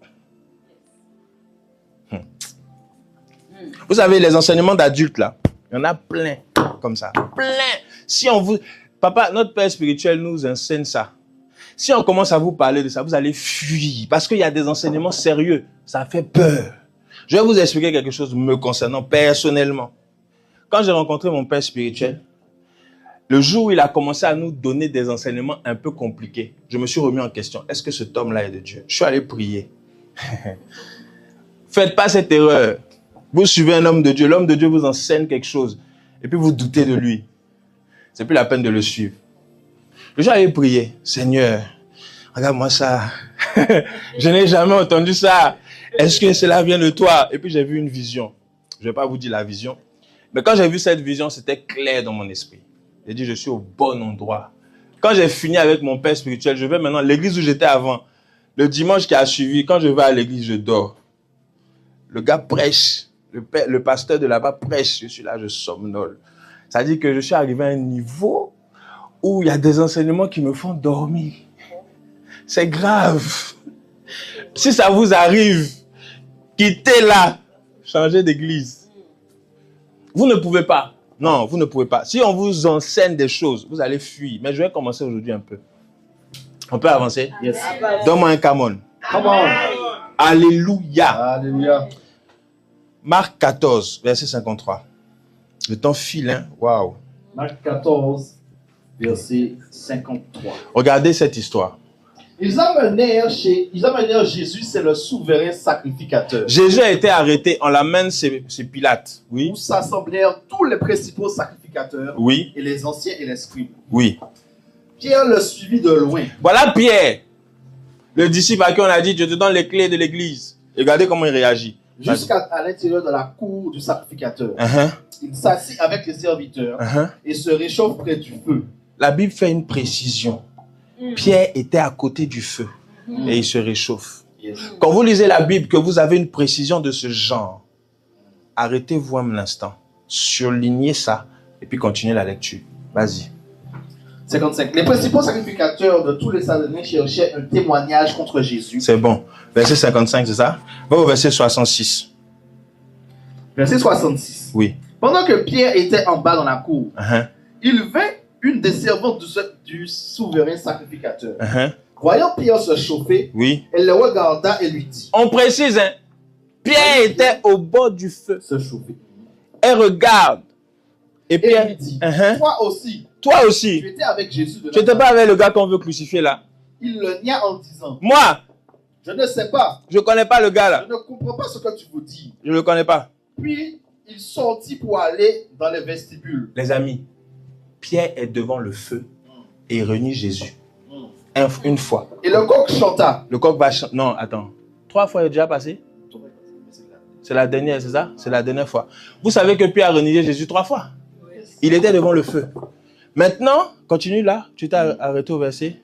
vous savez, les enseignements d'adultes, là, il y en a plein comme ça. Plein. Si on vous... Papa, notre père spirituel nous enseigne ça. Si on commence à vous parler de ça, vous allez fuir. Parce qu'il y a des enseignements sérieux. Ça fait peur. Je vais vous expliquer quelque chose me concernant personnellement. Quand j'ai rencontré mon père spirituel, le jour où il a commencé à nous donner des enseignements un peu compliqués, je me suis remis en question. Est-ce que cet homme-là est de Dieu? Je suis allé prier. Faites pas cette erreur. Vous suivez un homme de Dieu. L'homme de Dieu vous enseigne quelque chose. Et puis vous doutez de lui. C'est plus la peine de le suivre. Le jour où j'ai prié, Seigneur, regarde-moi ça. Je n'ai jamais entendu ça. Est-ce que cela vient de toi? Et puis j'ai vu une vision. Je ne vais pas vous dire la vision. Mais quand j'ai vu cette vision, c'était clair dans mon esprit. J'ai dit, je suis au bon endroit. Quand j'ai fini avec mon père spirituel, je vais maintenant à l'église où j'étais avant. Le dimanche qui a suivi, quand je vais à l'église, je dors. Le gars prêche. Le pasteur de là-bas prêche. Je suis là, je somnole. Ça dit que je suis arrivé à un niveau où il y a des enseignements qui me font dormir. C'est grave. Si ça vous arrive, quittez là, changez d'église. Vous ne pouvez pas. Non, vous ne pouvez pas. Si on vous enseigne des choses, vous allez fuir. Mais je vais commencer aujourd'hui un peu. On peut avancer? Yes. Donne-moi un come on. Come on. Alléluia. Alléluia. Marc 14, verset 53. Le temps file, hein? Waouh. Marc 14, verset 53. Regardez cette histoire. Ils amenèrent Jésus, c'est le souverain sacrificateur. Jésus a été arrêté. On l'amène, c'est Pilate. Oui. Où s'assemblèrent tous les principaux sacrificateurs Oui. et les anciens et les scribes. Oui. Pierre le suivit de loin. Voilà Pierre, le disciple à qui on a dit, je te donne les clés de l'église. Regardez comment il réagit. Jusqu'à l'intérieur de la cour du sacrificateur. Uh-huh. Il s'assit avec les serviteurs Uh-huh. et se réchauffe près du feu. La Bible fait une précision. Pierre était à côté du feu et il se réchauffe. Yes. Quand vous lisez la Bible, que vous avez une précision de ce genre, arrêtez-vous un instant, surlignez ça et puis continuez la lecture. Vas-y. 55. Les principaux sacrificateurs de tous les Sadducéens cherchaient un témoignage contre Jésus. C'est bon. Verset 55, c'est ça? Va au verset 66. Verset 66. Oui. Pendant que Pierre était en bas dans la cour, Uh-huh. il vint une des servantes du souverain sacrificateur. Uh-huh. Voyant Pierre se chauffer, Oui. elle le regarda et lui dit, On précise, hein? Pierre était au bord du feu. se chauffer. Elle regarde. Et Et Pierre, lui dit, Uh-huh. toi aussi, toi tu aussi, étais avec Jésus de tu n'étais pas avec le gars qu'on veut crucifier là? Il le nia en disant, Moi, je ne sais pas, je ne connais pas le gars je là. ne comprends pas ce que tu veux dire. Je ne le connais pas. Puis, il sortit pour aller dans les vestibules. Les amis, Pierre est devant le feu et il renie Jésus. Mm. Une fois. Et le coq chanta. Le coq va chanter. Non, attends. 3 fois il est déjà passé? C'est la dernière, c'est ça? C'est la dernière fois. Vous savez que Pierre a renié Jésus 3 fois. Il était devant le feu. Maintenant, continue là. Tu t'es arrêté au verset?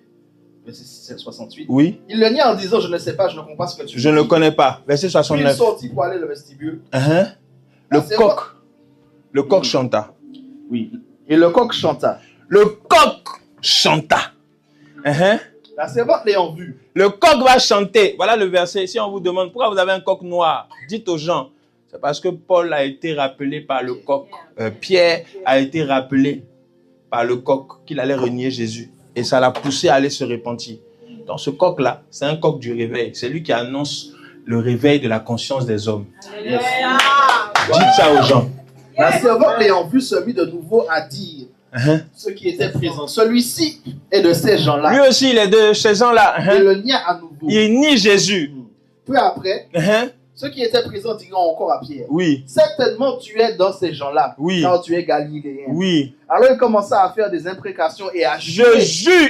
Verset 68. Oui. Il le nia en disant, je ne sais pas, je ne comprends pas ce que tu Je veux ne le dire. connais pas. Verset Puis il 69. sortit pour aller dans le vestibule. Uh-huh. La Le servante- coq. Le coq chanta. Oui. Et le coq chanta. Le coq chanta. Uh-huh. La servante l'ayant vu, Le coq va chanter. Voilà le verset. Si on vous demande pourquoi vous avez un coq noir, dites aux gens, c'est parce que Paul a été rappelé par le coq. Pierre a été rappelé par le coq qu'il allait renier Jésus. Et ça l'a poussé à aller se repentir. Donc ce coq-là, c'est un coq du réveil. C'est lui qui annonce le réveil de la conscience des hommes. yes. Dites ça aux gens. La servante l'ayant vu se mit de nouveau à dire Uh-huh. ceux qui étaient présents. Celui-ci est de ces Lui gens-là. aussi, il est de ces gens-là. Et Uh-huh. le nia à nouveau. Il nie Jésus. Peu après, Uh-huh. ceux qui étaient présents diront encore à Pierre, Oui, certainement tu es dans ces gens-là, Oui. car tu es galiléen. oui. Alors il commença à faire des imprécations et à Je jurer. jure.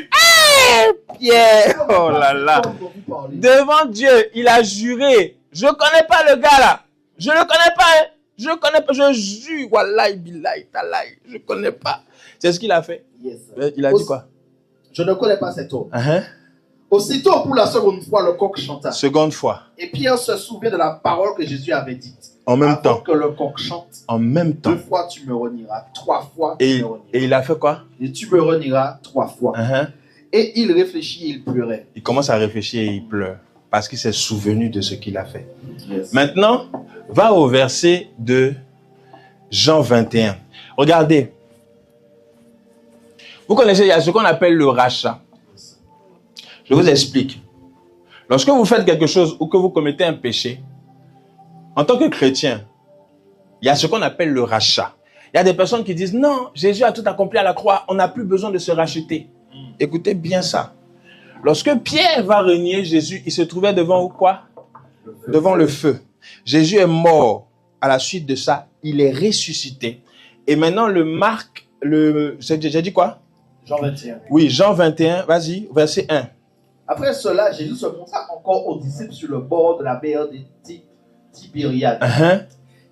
Pierre, oh là là. Comme vous parlez. Devant Dieu, il a juré. Je ne connais pas le gars là. Je ne le connais pas. Hein. Je ne connais pas. Je jure. Wallahi, billahi, talahi. Je ne connais pas. C'est ce qu'il a fait. Yes. Il a dit quoi? Je ne connais pas cet homme. Uh-huh. Aussitôt, pour la seconde fois, le coq chanta. Seconde fois. Et Pierre se souvient de la parole que Jésus avait dite. En même Avant temps. que le coq chante, En même 2 temps. fois tu me renieras, 3 fois tu Et, me renieras. et il a fait quoi? Et tu me renieras 3 fois. Uh-huh. Et il réfléchit, il pleurait. Il commence à réfléchir et il pleure. Parce qu'il s'est souvenu de ce qu'il a fait. Yes. Maintenant, va au verset de Jean 21. Regardez. Vous connaissez, il y a ce qu'on appelle le rachat. Je vous explique. Lorsque vous faites quelque chose ou que vous commettez un péché, en tant que chrétien, il y a ce qu'on appelle le rachat. Il y a des personnes qui disent, non, Jésus a tout accompli à la croix, on n'a plus besoin de se racheter. Écoutez bien ça. Lorsque Pierre va renier Jésus, il se trouvait devant quoi? Devant le feu. Jésus est mort. À la suite de ça, il est ressuscité. Et maintenant, j'ai dit quoi? Jean 21. Oui, Jean 21, vas-y, verset 1. Après cela, Jésus se montra encore aux disciples sur le bord de la mer de Tibériade. Uh-huh.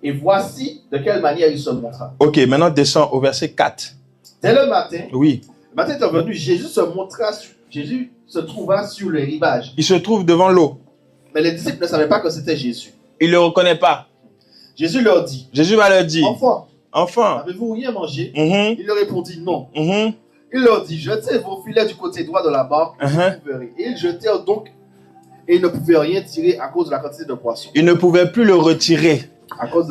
Et voici de quelle manière il se montra. Ok, maintenant descends au verset 4. Dès le matin, Oui, le matin étant venu, Jésus se trouva sur le rivage. il se trouve devant l'eau. Mais les disciples ne savaient pas que c'était Jésus. Il ne le reconnaît pas. Jésus leur dit, Jésus va leur dire, enfant, enfant. avez-vous rien mangé? Mhm, Il leur répondit non. mhm, Il leur dit, jetez vos filets du côté droit de la barque, et Uh-huh. vous verrez. Et ils jetèrent donc, et ils ne pouvaient rien tirer à cause de la quantité de poissons. Il ne pouvait plus le retirer.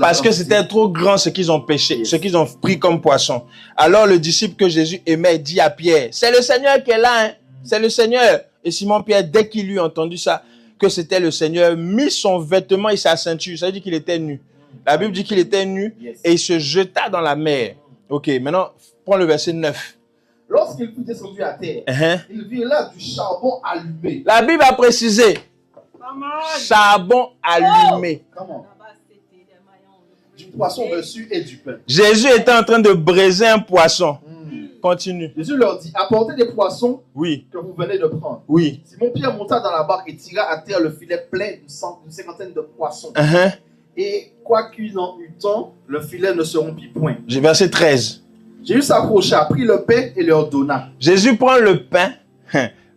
Parce que c'était trop grand ce qu'ils ont pêché, ce qu'ils ont pris comme poisson. Alors le disciple que Jésus aimait dit à Pierre, c'est le Seigneur qui est là, hein? C'est le Seigneur. Et Simon-Pierre, dès qu'il eut entendu ça, que c'était le Seigneur, mit son vêtement et sa ceinture. Ça veut dire qu'il était nu. La Bible dit qu'il était nu et il se jeta dans la mer. Ok, maintenant, prends le verset 9. Lorsqu'il fut descendu à terre, il vit là du charbon allumé. La Bible a précisé. Charbon allumé. Du poisson dessus et du pain. Jésus était en train de braiser un poisson. Continue. Jésus leur dit, apportez des poissons oui. que vous venez de prendre. Oui. Simon-Pierre monta dans la barque et tira à terre le filet plein d'une cinquantaine de poissons. Et quoiqu'il en eût tant, le filet ne se rompit point. Verset 13. Jésus s'approcha, prit le pain et leur donna. Jésus prend le pain,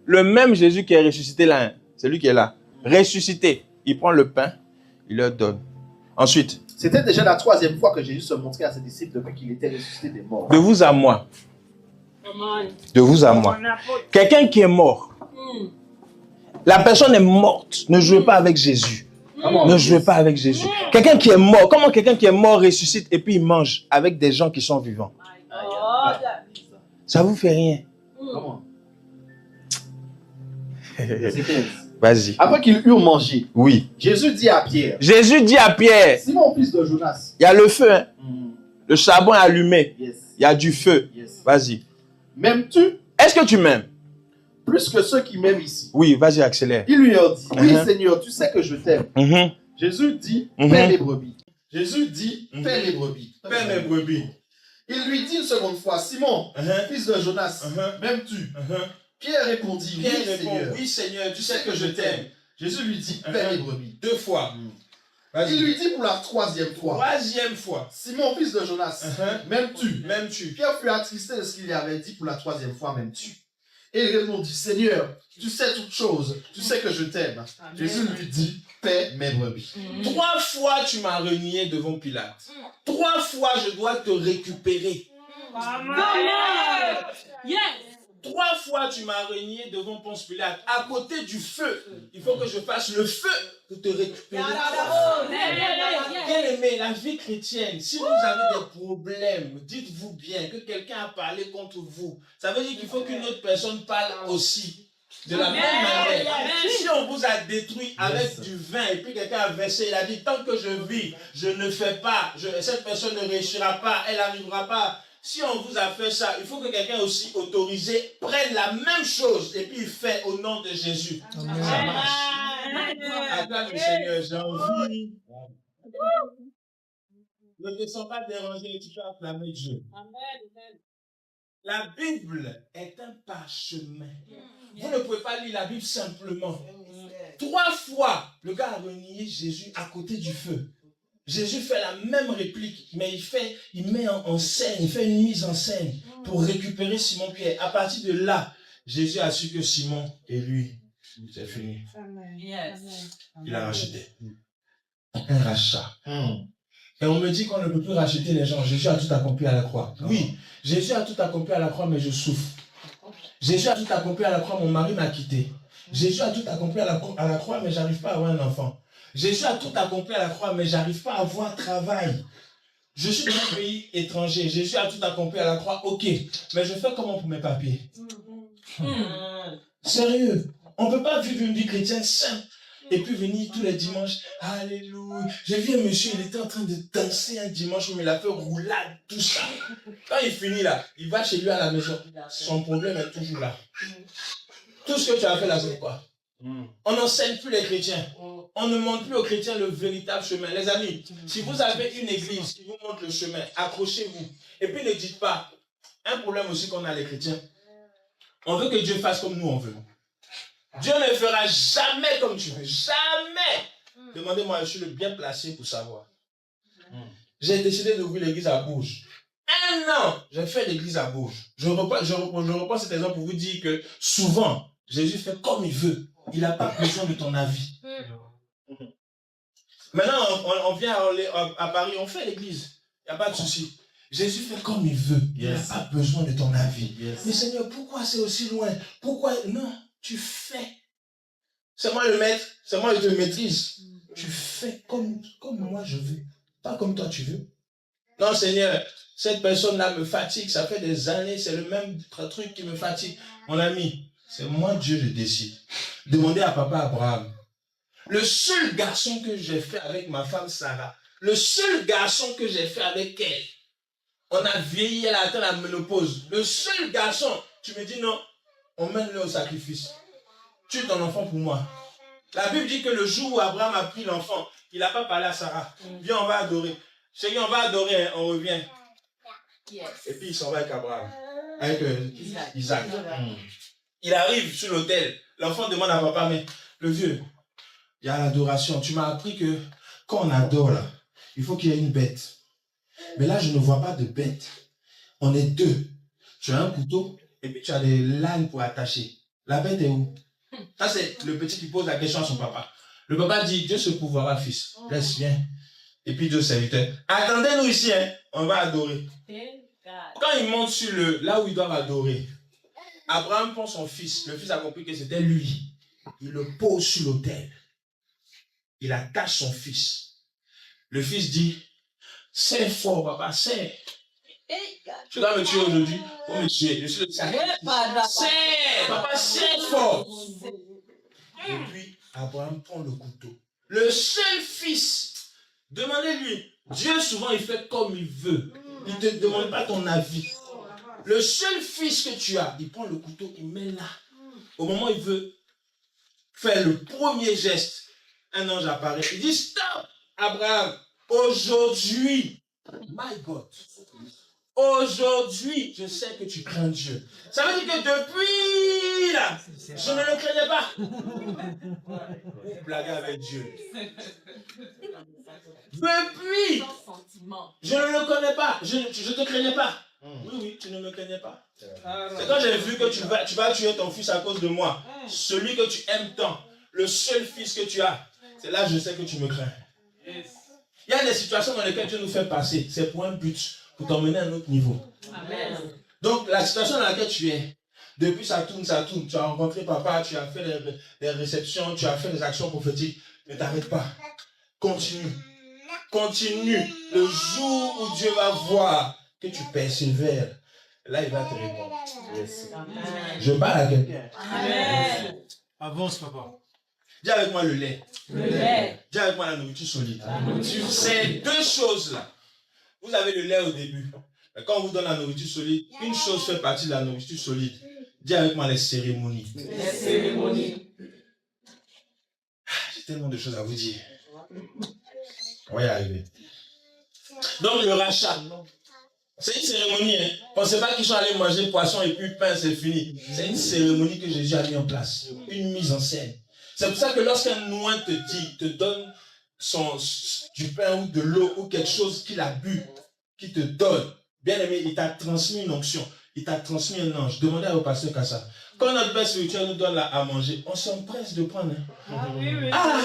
le même Jésus qui est ressuscité là, c'est lui qui est là, ressuscité. Il prend le pain, il leur donne. Ensuite. C'était déjà la 3e fois que Jésus se montrait à ses disciples depuis qu'il était ressuscité des morts. De vous à moi. De vous à moi. Quelqu'un qui est mort. La personne est morte. Ne jouez pas avec Jésus. Ne jouez pas avec Jésus. Quelqu'un qui est mort. Comment quelqu'un qui est mort ressuscite et puis il mange avec des gens qui sont vivants? Ça vous fait rien. Vas-y. Après qu'ils eurent mangé, oui. Jésus dit à Pierre. Simon, fils de Jonas. Il y a le feu. Hein? Le charbon est allumé. Il y a du feu. Vas-y. M'aimes-tu? Est-ce que tu m'aimes? Plus que ceux qui m'aiment ici. Oui, vas-y, accélère. Il lui a dit, oui Seigneur, tu sais que je t'aime. Jésus dit, paie mes brebis. Jésus dit, paie mes brebis. Paie mes brebis. Il lui dit une seconde fois, Simon, fils de Jonas, m'aimes-tu? Pierre répondit, oui Seigneur, tu sais que je t'aime. Jésus lui dit, paie mes brebis. 2 fois. Il lui dit pour la 3e fois. Simon, fils de Jonas, m'aimes-tu? Pierre fut attristé de ce qu'il lui avait dit pour la 3e fois, m'aimes-tu? Et il répondit, Seigneur, tu sais toutes choses, tu sais que je t'aime. Jésus lui dit, paie mes brebis. 3 fois tu m'as renié devant Pilate. 3 fois je dois te récupérer. Yes. 3 fois tu m'as renié devant Ponce Pilate. À côté du feu, il faut que je fasse le feu pour te récupérer. Bien aimé, la vie chrétienne, si vous avez des problèmes, dites-vous bien que quelqu'un a parlé contre vous. Ça veut dire qu'il faut qu'une autre personne parle aussi. De la même manière, si on vous a détruit avec du vin et puis quelqu'un a versé, il a dit, tant que je vis, je ne fais pas, cette personne ne réussira pas, elle n'arrivera pas. Si on vous a fait ça, il faut que quelqu'un aussi autorisé prenne la même chose et puis il fait au nom de Jésus. Amen. Ça marche. Acclame le Seigneur, j'ai envie. Ne te sens pas dérangé, tu peux acclamer Dieu. Amen. La Bible est un parchemin. Vous ne pouvez pas lire la Bible simplement. 3 fois, le gars a renié Jésus à côté du feu. Jésus fait la même réplique, mais il met en scène, il fait une mise en scène pour récupérer Simon-Pierre. À partir de là, Jésus a su que Simon et lui, c'est fini. Il a racheté. Un rachat. Et on me dit qu'on ne peut plus racheter les gens. Jésus a tout accompli à la croix. Oui, Jésus a tout accompli à la croix, mais je souffre. Jésus a tout accompli à la croix, mon mari m'a quitté. Jésus a tout accompli à la croix, mais j'arrive pas à avoir un enfant. Jésus a tout accompli à la croix, mais j'arrive pas à avoir un travail. Je suis dans un pays étranger. Jésus a tout accompli à la croix, ok. Mais je fais comment pour mes papiers? Sérieux, on ne peut pas vivre une vie chrétienne simple. Et puis venir tous les dimanches, alléluia. J'ai vu un monsieur, il était en train de danser un dimanche, mais il a fait roulade, tout ça. Quand il finit là, il va chez lui à la maison. Son problème est toujours là. Tout ce que tu as fait là, c'est quoi? On n'enseigne plus les chrétiens. On ne montre plus aux chrétiens le véritable chemin. Les amis, si vous avez une église qui vous montre le chemin, accrochez-vous. Et puis ne dites pas, un problème aussi qu'on a les chrétiens, on veut que Dieu fasse comme nous on veut. Dieu ne fera jamais comme tu veux. Jamais. Demandez-moi, je suis le bien placé pour savoir. J'ai décidé d'ouvrir l'église à Bourges. 1 an, j'ai fait l'église à Bourges. Je reprends cet exemple pour vous dire que souvent, Jésus fait comme il veut. Il n'a pas besoin de ton avis. Maintenant, on vient à Paris, on fait l'église. Il n'y a pas de souci. Jésus fait comme il veut. Il n'a pas besoin de ton avis. Mais Seigneur, pourquoi c'est aussi loin? Pourquoi? Non, tu fais. C'est moi le maître. C'est moi qui te maîtrise. Tu fais comme moi je veux. Pas comme toi tu veux. Non, Seigneur, cette personne-là me fatigue. Ça fait des années, c'est le même truc qui me fatigue. Mon ami, c'est moi Dieu, je décide. Demandez à papa Abraham. Le seul garçon que j'ai fait avec ma femme Sarah, le seul garçon que j'ai fait avec elle, on a vieilli, elle a atteint la ménopause. Le seul garçon, tu me dis non, on mène-le au sacrifice. Tue ton enfant pour moi. La Bible dit que le jour où Abraham a pris l'enfant, il n'a pas parlé à Sarah. Viens, on va adorer. Seigneur, on va adorer, on revient. Et puis il s'en va avec Abraham, avec Isaac. Il arrive sur l'autel. L'enfant demande à papa, mais le vieux, il y a l'adoration. Tu m'as appris que quand on adore là, il faut qu'il y ait une bête. Mais là, je ne vois pas de bête. On est deux. Tu as un couteau et puis tu as des lames pour attacher. La bête est où? Ça, c'est le petit qui pose la question à son papa. Le papa dit, Dieu se pourvoira, fils. Laisse, viens. Et puis deux serviteurs. Attendez-nous ici, hein. On va adorer. Quand il monte sur là où ils doivent adorer, Abraham prend son fils. Le fils a compris que c'était lui. Il le pose sur l'autel. Il attache son fils. Le fils dit, c'est fort, papa, c'est. Tu dois me tuer aujourd'hui. Oh, me tuer. Je suis le sacrifice. C'est, papa, c'est fort. Et puis, Abraham prend le couteau. Le seul fils. Demandez-lui. Dieu, souvent, il fait comme il veut. Il ne te demande pas ton avis. Le seul fils que tu as, il prend le couteau, il met là. Au moment où il veut faire le premier geste, un ange apparaît. Il dit, stop, Abraham, aujourd'hui, my God, aujourd'hui, je sais que tu crains Dieu. Ça veut dire que depuis là, je ne le craignais pas. Vous blaguez avec Dieu. Depuis, je ne le connais pas. Je ne te craignais pas. Oui, tu ne me craignais pas. C'est quand j'ai vu que tu vas tuer ton fils à cause de moi. Celui que tu aimes tant. Le seul fils que tu as. C'est là que je sais que tu me crains. Il y a des situations dans lesquelles Dieu nous fait passer. C'est pour un but. Pour t'emmener à un autre niveau. Amen. Donc, la situation dans laquelle tu es, depuis ça tourne. Tu as rencontré papa, tu as fait des réceptions, tu as fait des actions prophétiques. Ne t'arrête pas. Continue. Continue. Le jour où Dieu va voir que tu persévères, là, il va te répondre. Yes. Je parle à quelqu'un. Amen. Avance, papa. Dis avec moi le lait. Le lait. Dis avec moi la nourriture solide. Ces deux choses-là. Vous avez le lait au début. Mais quand on vous donne la nourriture solide, une chose fait partie de la nourriture solide. Dis avec moi les cérémonies. Les cérémonies. J'ai tellement de choses à vous dire. On va y arriver. Donc le rachat. C'est une cérémonie. Hein. Pensez pas qu'ils sont allés manger poisson et puis pain, c'est fini. C'est une cérémonie que Jésus a mis en place. Une mise en scène. C'est pour ça que lorsqu'un noin te donne du pain ou de l'eau ou quelque chose qu'il a bu, qui te donne, bien aimé, il t'a transmis une onction, il t'a transmis un ange. Demandez au pasteur Kassa. Quand notre père spirituel nous donne là à manger, on s'empresse de prendre. Hein. Ah oui, oui. Ah,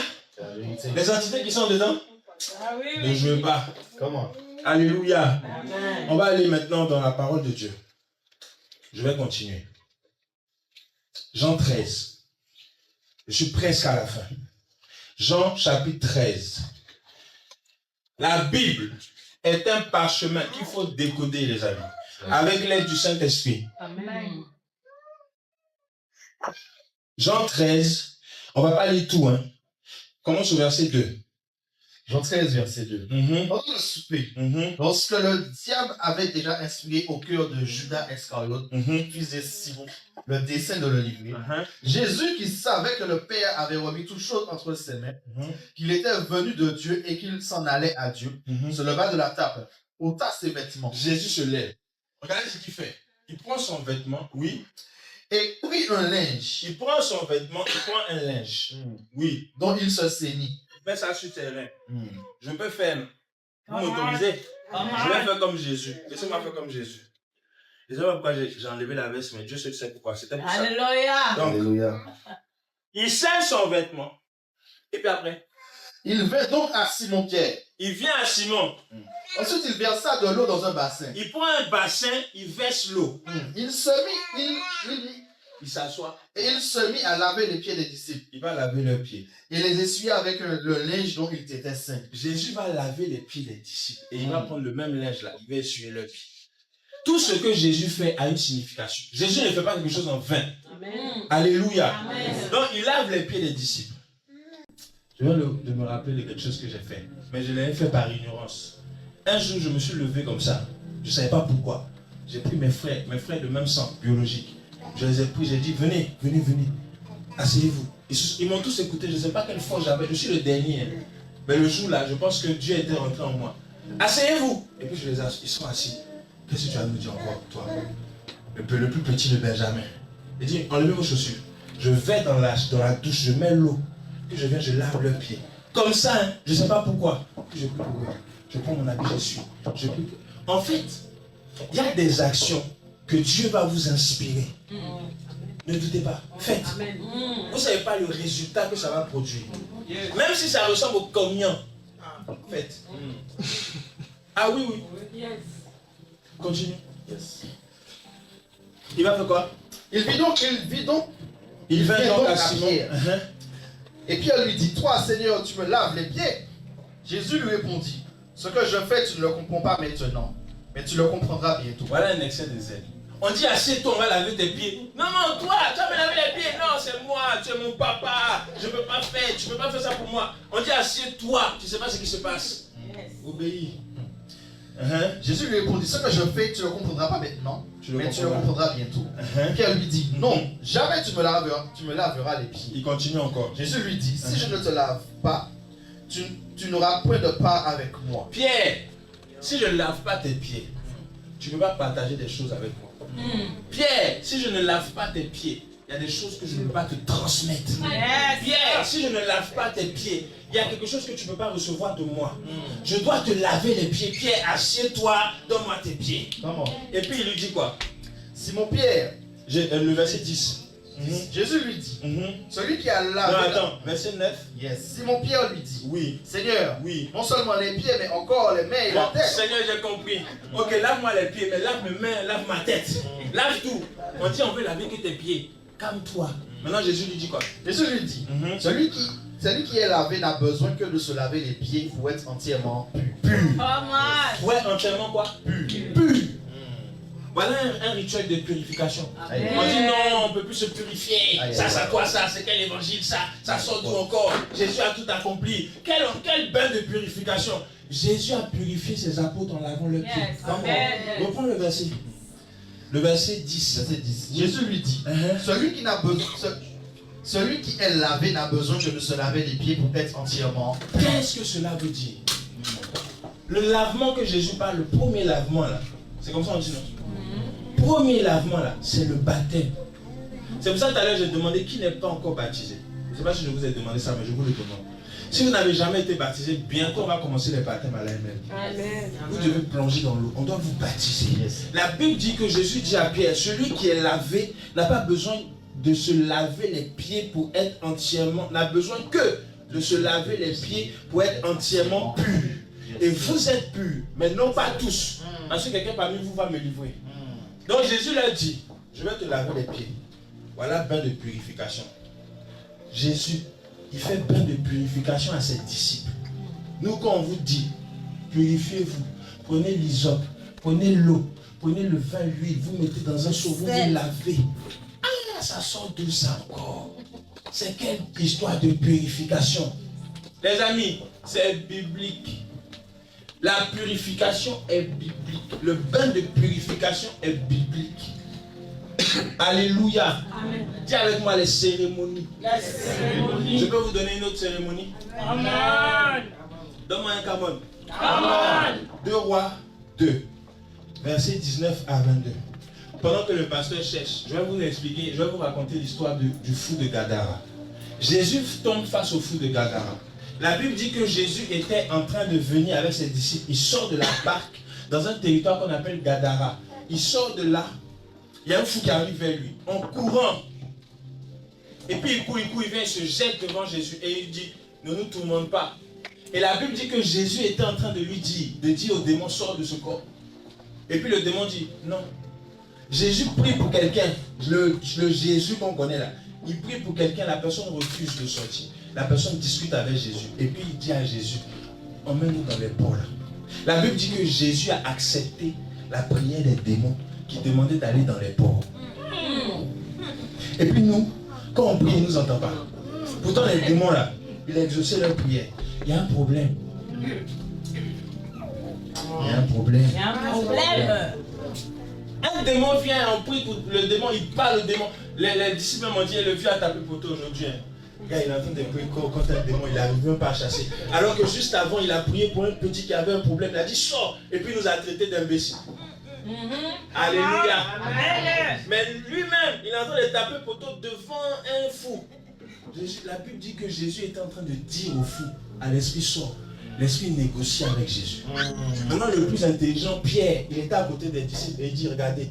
les entités qui sont dedans, ah, oui, oui. ne jouez pas. Comment? Alléluia. Amen. On va aller maintenant dans la parole de Dieu. Je vais continuer. Jean 13. Je suis presque à la fin. Jean chapitre 13. La Bible est un parchemin qu'il faut décoder, les amis, avec l'aide du Saint-Esprit. Amen. Jean 13, on va pas lire tout, hein. Commence au verset 2. Jean 13, verset 2. Pendant le souper, lorsque le diable avait déjà inspiré au cœur de Judas Iscariote, fils de Simon, le dessein de le livrer, Jésus, qui savait que le Père avait remis toutes choses entre ses mains, qu'il était venu de Dieu et qu'il s'en allait à Dieu, se leva de la table, ôta ses vêtements. Jésus se lève. Regardez ce qu'il fait. Il prend son vêtement, oui. Et prit un linge. Il prend son vêtement, il prend un linge. Oui. Dont il se ceignit. Mets ça sur tes reins. Je peux faire. Vous m'autorisez? Je vais faire comme Jésus. Laissez-moi faire comme Jésus. Je ne sais pas pourquoi j'ai enlevé la veste, mais Dieu sait pourquoi. C'était pour ça. Alléluia. Donc, Alléluia. il serre son vêtement. Et puis après, Il vint donc à Simon-Pierre. il vient à Simon. Ensuite, il versa de l'eau dans un bassin. Il prend un bassin, il verse l'eau. Il se mit, il s'assoit. Et il se mit à laver les pieds des disciples. Il va laver leurs pieds. Et les essuyer avec le linge dont il était saint. Jésus va laver les pieds des disciples. Et il va prendre le même linge là. Il va essuyer leurs pieds. Tout ce que Jésus fait a une signification. Jésus ne fait pas quelque chose en vain. Amen. Alléluia. Amen. Donc il lave les pieds des disciples. Je viens de me rappeler de quelque chose que j'ai fait. Mais je l'ai fait par ignorance. Un jour, je me suis levé comme ça. Je ne savais pas pourquoi. J'ai pris mes frères de même sang biologique. Je les ai pris, j'ai dit, venez. Asseyez-vous. Ils m'ont tous écouté. Je ne sais pas quelle foi j'avais. Je suis le dernier. Mais le jour là, je pense que Dieu était rentré en moi. Asseyez-vous. Et puis ils sont assis. Qu'est-ce que tu vas nous dire encore, toi? Le plus petit de Benjamin. Il dit, enlevez vos chaussures. Je vais dans la douche, je mets l'eau. Puis je viens, je lave leurs pieds. Comme ça, hein, je ne sais pas pourquoi. Puis je prends mon habit, je suis. En fait, il y a des actions que Dieu va vous inspirer. Ne doutez pas. Faites. Vous ne savez pas le résultat que ça va produire. Même si ça ressemble au communion. Faites. Ah oui. Yes. Continue. Yes. Il va faire quoi? Il vit donc à Simon. Pierre. Et Pierre lui dit, toi Seigneur, tu me laves les pieds. Jésus lui répondit, ce que je fais, tu ne le comprends pas maintenant, mais tu le comprendras bientôt. Voilà un excès de zèle. On dit, assieds-toi, on va laver tes pieds. Non, toi, tu vas me laver les pieds. Non, c'est moi, tu es mon papa. Je ne peux pas faire, tu ne peux pas faire ça pour moi. On dit, assieds-toi, tu ne sais pas ce qui se passe. Yes. Obéis. Jésus lui répondit, ce que je fais, tu ne le comprendras pas maintenant, mais tu le comprendras bientôt. Pierre lui dit, non, jamais tu me laveras les pieds. Il continue encore. Jésus lui dit, si je ne te lave pas, tu n'auras point de part avec moi. Pierre, si je ne lave pas tes pieds, tu ne peux pas partager des choses avec moi. Pierre, si je ne lave pas tes pieds, il y a des choses que je ne peux pas te transmettre. Yes. Pierre, si je ne lave pas tes pieds, il y a quelque chose que tu ne peux pas recevoir de moi. Je dois te laver les pieds. Pierre, assieds-toi, donne-moi tes pieds. Comment? Et puis il lui dit quoi? Simon Pierre, Le verset 10. Jésus lui dit, celui qui a lavé... Non, attends, verset 9. Yes. Simon Pierre lui dit, Oui. Seigneur, Oui. non seulement les pieds, mais encore les mains et la tête. Seigneur, j'ai compris. Ok, lave-moi les pieds, mais lave mes mains, lave ma tête. Lave tout. On dit, on veut laver que tes pieds. Calme-toi. Maintenant, Jésus lui dit quoi? Jésus lui dit, celui qui est lavé n'a besoin que de se laver les pieds pour être entièrement pur. Ouais, entièrement quoi? Pur. Voilà un rituel de purification. Amen. On dit non, on ne peut plus se purifier. Amen. Ça, quoi ça? C'est quel évangile ça? Ça sort d'où encore? Jésus a tout accompli. Quel bain de purification? Jésus a purifié ses apôtres en lavant leurs pieds. Yes. Amen. Reprends le verset. Le verset 10. Verset 10. Jésus lui dit, celui qui est lavé n'a besoin que de se laver les pieds pour être entièrement. Qu'est-ce que cela veut dire? Le lavement que Jésus parle, le premier lavement là, c'est comme ça on dit non? Premier lavement là, c'est le baptême. C'est pour ça que tout à l'heure j'ai demandé qui n'est pas encore baptisé. Je ne sais pas si je vous ai demandé ça, mais je vous le demande. Si vous n'avez jamais été baptisé, bientôt on va commencer les baptêmes à l'AML. Amen. Vous devez plonger dans l'eau. On doit vous baptiser. Yes. La Bible dit que Jésus dit à Pierre, celui qui est lavé n'a pas besoin de se laver les pieds pour être entièrement, n'a besoin que de se laver les pieds pour être entièrement pur. Et vous êtes purs, mais non pas tous. Parce que quelqu'un parmi vous va me livrer. Donc Jésus leur dit, je vais te laver les pieds. Voilà bain de purification. Jésus, il fait bain de purification à ses disciples. Nous, quand on vous dit, purifiez-vous, prenez l'hysope, prenez l'eau, prenez le vin, l'huile, vous mettez dans un seau, vous vous lavez. Ah, ça sort d'où ça encore? C'est quelle histoire de purification? Les amis, c'est biblique. La purification est biblique. Le bain de purification est biblique. Alléluia. Amen. Dis avec moi les cérémonies. La cérémonie. Je peux vous donner une autre cérémonie? Amen. Donne-moi un camon. Amen. 2 Rois 2, versets 19 à 22. Pendant que le pasteur cherche, je vais vous expliquer, je vais vous raconter l'histoire du fou de Gadara. Jésus tombe face au fou de Gadara. La Bible dit que Jésus était en train de venir avec ses disciples. Il sort de la barque dans un territoire qu'on appelle Gadara. Il sort de là. Il y a un fou qui arrive vers lui, en courant. Et puis il court, il vient, il se jette devant Jésus et il dit, ne nous tourmente pas. Et la Bible dit que Jésus était en train de lui dire, de dire au démon, sors de ce corps. Et puis le démon dit, non. Jésus prie pour quelqu'un, le Jésus qu'on connaît là, il prie pour quelqu'un, la personne refuse de sortir. La personne discute avec Jésus et puis il dit à Jésus, emmène-nous dans les ports là. La Bible dit que Jésus a accepté la prière des démons qui demandaient d'aller dans les ports. Et puis nous, quand on prie, il ne nous entend pas. Pourtant les démons là, il a exaucé leur prière. Il y a un problème. Il y a un problème. Il y a un problème. Un démon vient, on prie pour le démon, il parle le démon. Les disciples m'ont dit, le vieux a tapé poteau aujourd'hui. Le gars, il est en train de prier contre un démon, il n'arrive même pas à chasser. Alors que juste avant, il a prié pour un petit qui avait un problème. Il a dit, sors. Et puis il nous a traité d'imbéciles. Alléluia. Amen. Mais lui-même, il est en train de taper poteau devant un fou. La Bible dit que Jésus était en train de dire au fou, à l'esprit sort. L'esprit négocie avec Jésus. Maintenant, le plus intelligent, Pierre, il était à côté des disciples et il dit, regardez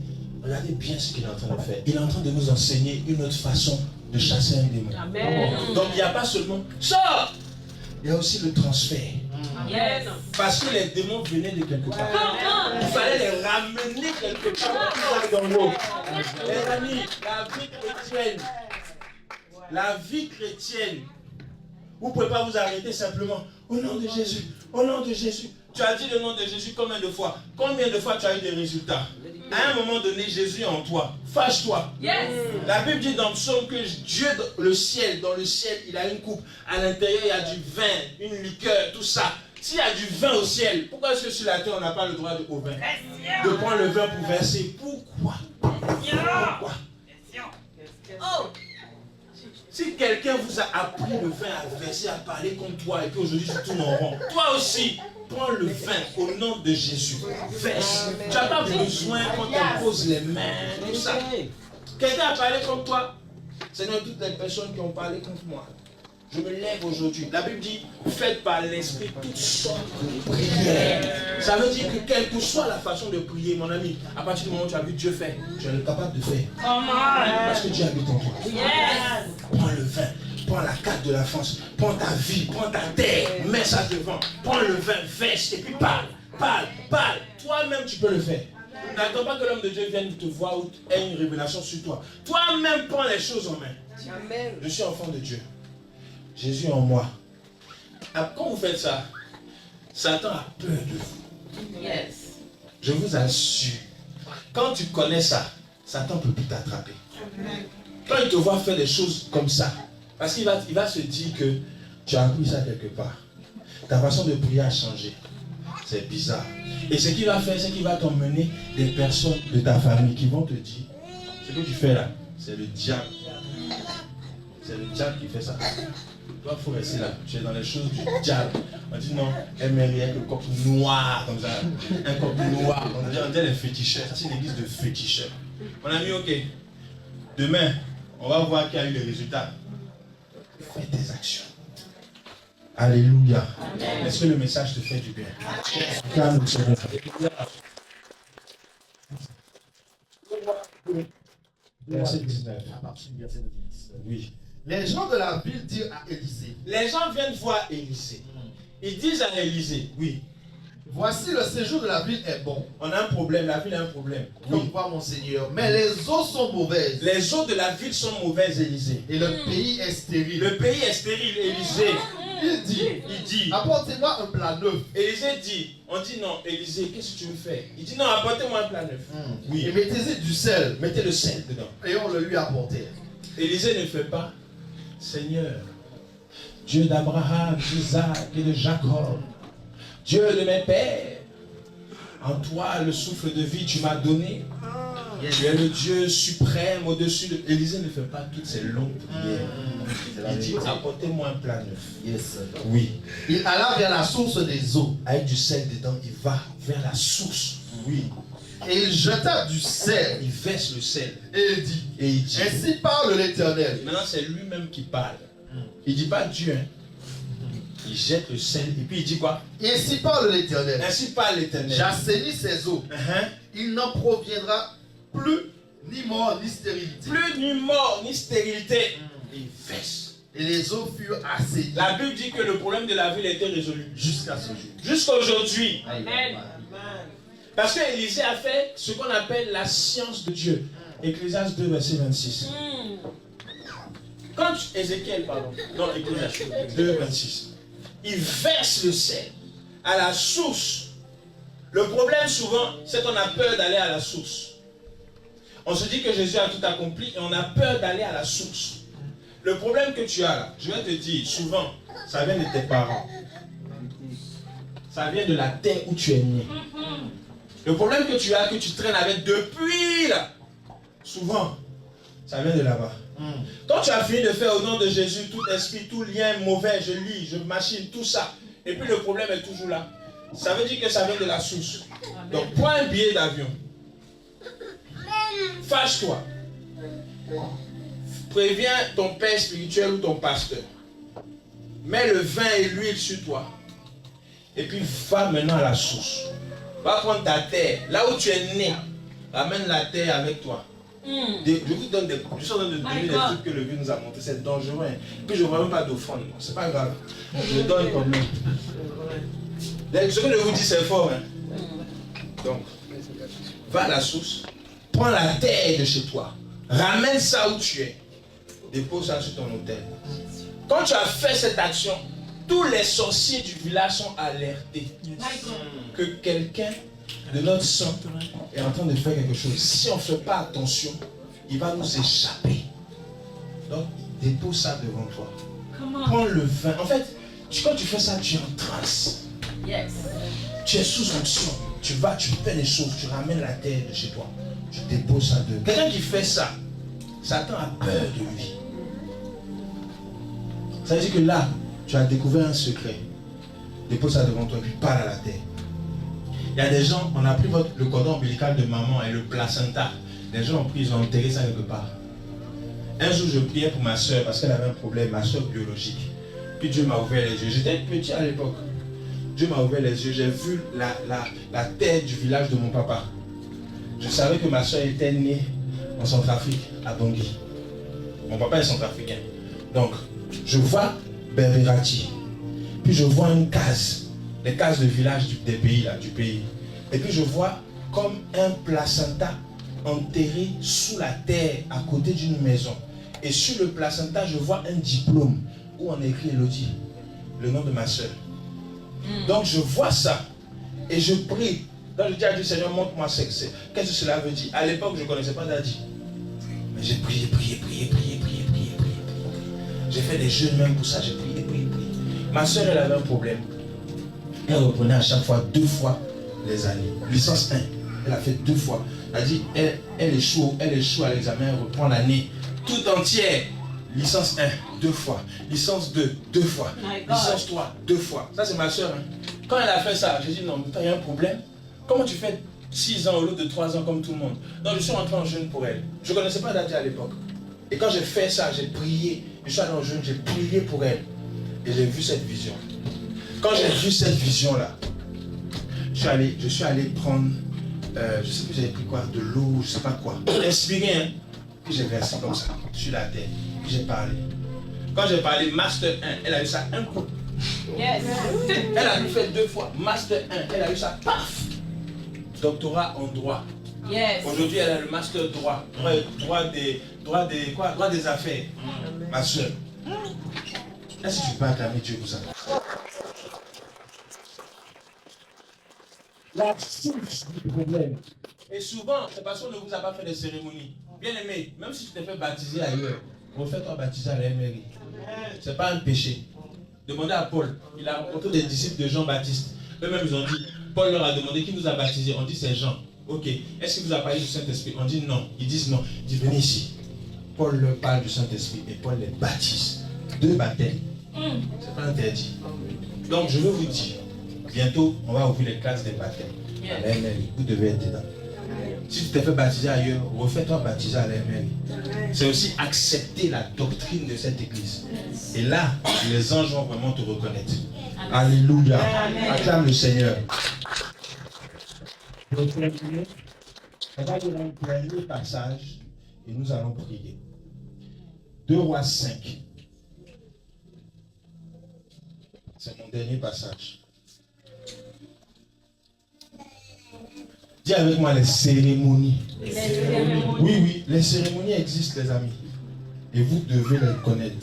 bien ce qu'il est en train de faire. Il est en train de nous enseigner une autre façon de chasser un démon. Amen. Donc, il n'y a pas seulement sort, il y a aussi le transfert. Yes. Parce que les démons venaient de quelque part. Il fallait les ramener quelque part dans l'eau. Les amis, la vie chrétienne, vous ne pouvez pas vous arrêter simplement au nom de Jésus, au nom de Jésus. Tu as dit le nom de Jésus combien de fois? Combien de fois tu as eu des résultats? À un moment donné, Jésus est en toi. Fâche-toi. Yes. La Bible dit dans le psaume que Dieu, dans le ciel, il a une coupe. À l'intérieur, il y a du vin, une liqueur, tout ça. S'il y a du vin au ciel, pourquoi est-ce que sur la terre, on n'a pas le droit au vin? De prendre le vin pour verser. Pourquoi? Pourquoi? Oh. Si quelqu'un vous a appris le vin à verser, à parler comme toi, et qu'aujourd'hui tu tournes en rond, toi aussi, prends le vin au nom de Jésus. Verse. Tu n'as pas besoin qu'on te pose les mains, tout ça. Quelqu'un a parlé comme toi. Seigneur, toutes les personnes qui ont parlé contre moi, je me lève aujourd'hui. La Bible dit, faites par l'esprit toutes sortes de prières. Ça veut dire que quelle que soit la façon de prier, mon ami, à partir du moment où tu as vu Dieu faire, tu es capable de faire. Parce que Dieu habite en toi. Yes. Prends le vin, prends la carte de la France, prends ta vie, prends ta terre, mets ça devant, prends le vin, verse et puis parle. Toi-même tu peux le faire. N'attends pas que l'homme de Dieu vienne te voir ou ait une révélation sur toi. Toi-même prends les choses en main. Amen. Je suis enfant de Dieu. Jésus en moi. Quand vous faites ça, Satan a peur de vous. Yes. Je vous assure, quand tu connais ça, Satan ne peut plus t'attraper. Quand il te voit faire des choses comme ça, parce qu'il va se dire que tu as appris ça quelque part. Ta façon de prier a changé. C'est bizarre. Et ce qu'il va faire, c'est qu'il va t'emmener des personnes de ta famille qui vont te dire, ce que tu fais là, c'est le diable. C'est le diable qui fait ça. Toi, il faut rester là. Tu es dans les choses du diable. On dit non, elle mérite avec le coq noir, comme ça. Un coq noir. On dit les féticheurs. Ça, c'est une église de féticheurs. Mon ami, ok. Demain, on va voir qui a eu les résultats. Fais tes actions. Alléluia. Est-ce que le message te fait du bien? Calme, Seigneur. Verset 19. À partir du verset 19. Oui. Les gens de la ville dirent à Élisée, Les gens viennent voir Élisée. Ils disent à Élisée, oui, voici le séjour de la ville est bon, on a un problème, la ville a un problème. comme Oui. quoi mon Seigneur, mais les eaux sont mauvaises Les eaux de la ville sont mauvaises, Élisée. et le pays est stérile. Le pays est stérile, Élisée. Il dit, Ah, apportez-moi un plat neuf. Élisée dit, on dit non, Élisée, qu'est-ce que tu veux faire? Il dit non, apportez-moi un plat neuf. Et Oui, mettez-y du sel. mettez le sel dedans. Et on le lui apportait. Élisée ne fait pas, Seigneur, Dieu d'Abraham, d'Isaac et de Jacob, Dieu de mes pères, en toi le souffle de vie tu m'as donné. Tu es le Dieu suprême au-dessus de... Élisée ne fait pas toutes ces longues prières. Il dit, apportez-moi un plat neuf. Yes. Oui. Il alla vers la source des eaux Avec du sel dedans, il va vers la source. Oui. et il jeta du sel Il verse le sel. et il dit, Et il dit, ainsi parle l'Éternel. maintenant c'est lui-même qui parle. Il dit pas Dieu. Hein. Il jette le sel et puis il dit quoi? Ainsi parle l'Éternel. Ainsi parle l'Éternel. J'assainis ces eaux. Il n'en proviendra plus ni mort ni stérilité. Plus ni mort ni stérilité. Il verse. Et les eaux furent assainies La Bible dit que le problème de la ville était résolu. jusqu'à ce jour. Jusqu'à aujourd'hui. Amen. Parce que Élisée a fait ce qu'on appelle la science de Dieu. Ecclésiaste 2, verset 26. Quand Ézéchiel, pardon, non, Ecclésiaste 2, 26, il verse le sel à la source. Le problème souvent, c'est qu'on a peur d'aller à la source. On se dit que Jésus a tout accompli et on a peur d'aller à la source. Le problème que tu as là, je vais te dire, souvent, ça vient de tes parents. Ça vient de la terre où tu es né. Le problème que tu as, que tu traînes avec depuis là, souvent, ça vient de là-bas. Quand tu as fini de faire au nom de Jésus tout esprit, tout lien mauvais, je lis, je machine, tout ça, et puis le problème est toujours là, ça veut dire que ça vient de la source. Donc prends un billet d'avion. Fâche-toi. Préviens ton père spirituel ou ton pasteur. Mets le vin et l'huile sur toi. Et puis va maintenant à la source. Va prendre ta terre. Là où tu es né, ramène la terre avec toi. Je vous donne des, je suis en train de donner des trucs que le vieux nous a montré. C'est dangereux. Hein. Puis je ne vois même pas d'offrande. C'est pas grave. Je donne quand même. Ce que je vous dis, c'est fort. Hein. Donc, va à la source. Prends la terre de chez toi. Ramène ça où tu es. Dépose ça sur ton autel. Quand tu as fait cette action, tous les sorciers du village sont alertés que quelqu'un de notre sang est en train de faire quelque chose. Si on ne fait pas attention, il va nous échapper. Donc, dépose ça devant toi. Prends le vin. En fait, quand tu fais ça, tu es en transe. Tu es sous onction. Tu vas, tu fais les choses, tu ramènes la terre de chez toi. Tu déposes ça devant. Quelqu'un qui fait ça, Satan a peur de lui. Ça veut dire que là, tu as découvert un secret. Dépose ça devant toi et puis parle à la terre. Il y a des gens, on a pris le cordon ombilical de maman et le placenta. Les gens ont pris, ils ont enterré ça quelque part. Un jour, je priais pour ma soeur parce qu'elle avait un problème, ma soeur biologique. Puis Dieu m'a ouvert les yeux. J'étais petit à l'époque. Dieu m'a ouvert les yeux. J'ai vu la terre du village de mon papa. Je savais que ma soeur était née en Centrafrique, à Bangui. Mon papa est centrafricain. Donc, je vois Berberati. Puis je vois une case. Les cases de village des pays, là, du pays. Et puis je vois comme un placenta enterré sous la terre à côté d'une maison. Et sur le placenta, je vois un diplôme où on écrit Elodie, le nom de ma soeur. Donc je vois ça et je prie. Donc je dis à Dieu, Seigneur, montre-moi qu'est-ce que cela veut dire. À l'époque, je ne connaissais pas Dadi. Mais j'ai prié. J'ai fait des jeûnes même pour ça, j'ai prié. Ma soeur, elle avait un problème. Elle reprenait à chaque fois 2 fois les années. Licence 1, elle a fait 2 fois. Elle a dit, elle échoue à l'examen, elle reprend l'année tout entière. Licence 1, 2 fois. Licence 2, 2 fois. Licence 3, 2 fois. Ça, c'est ma soeur. Hein. Quand elle a fait ça, j'ai dit, non, mais il y a un problème. Comment tu fais 6 ans au lieu de 3 ans comme tout le monde? Donc, je suis rentré en jeûne pour elle. Je ne connaissais pas Dadi à l'époque. Et quand j'ai fait ça, j'ai prié. Je suis allé en jeûne, j'ai prié pour elle. Et j'ai vu cette vision. Quand j'ai vu cette vision-là, je suis allé prendre, je sais plus j'avais pris quoi, de l'eau, je sais pas quoi. Inspiré, hein. Puis j'ai versé comme ça, sur la terre. Puis j'ai parlé. Quand j'ai parlé, Master 1, elle a eu ça un coup. Yes. Elle a lui fait 2 fois. Master 1, elle a eu ça, paf. Doctorat en droit. Yes. Aujourd'hui, elle a le Master droit. Droit des affaires. Ma soeur. Est-ce que tu peux acclamer Dieu pour ça? La source du problème. Et souvent, c'est parce qu'on ne vous a pas fait de cérémonie. Bien aimé, même si tu t'es fait baptiser ailleurs, refais-toi baptiser à la mairie. Ce n'est pas un péché. Demandez à Paul. Il a rencontré des disciples de Jean-Baptiste. Eux-mêmes, ils ont dit, Paul leur a demandé qui vous a baptisé. On dit c'est Jean. Ok. Est-ce qu'il vous a parlé du Saint-Esprit? On dit non. Ils disent non. Il dit venez ici. Paul leur parle du Saint-Esprit et Paul les baptise. 2 baptêmes. C'est pas interdit. Donc je veux vous dire, bientôt on va ouvrir les classes des baptêmes. À la MRI. Vous devez être dedans. Si tu t'es fait baptiser ailleurs, refais-toi baptiser à la MRI. C'est aussi accepter la doctrine de cette église. Et là, les anges vont vraiment te reconnaître. Alléluia. Acclame le Seigneur. On va lire un dernier passage et nous allons prier. 2 Rois 5. C'est mon dernier passage. Dis avec moi les cérémonies. Oui, oui, les cérémonies existent, les amis. Et vous devez les connaître.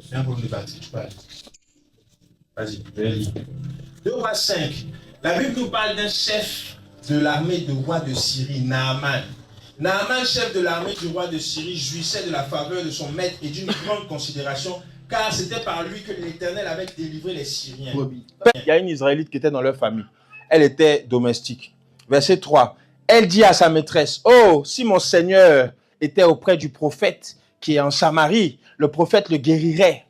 C'est un problème de partie, tu parles. Vas-y, je vais lire. 2 Rois 5. La Bible nous parle d'un chef de l'armée du roi de Syrie, Naaman. Naaman, chef de l'armée du roi de Syrie, jouissait de la faveur de son maître et d'une grande considération, car c'était par lui que l'Éternel avait délivré les Syriens. Il y a une Israélite qui était dans leur famille. Elle était domestique. Verset 3. Elle dit à sa maîtresse, « Oh, si mon Seigneur était auprès du prophète qui est en Samarie, le prophète le guérirait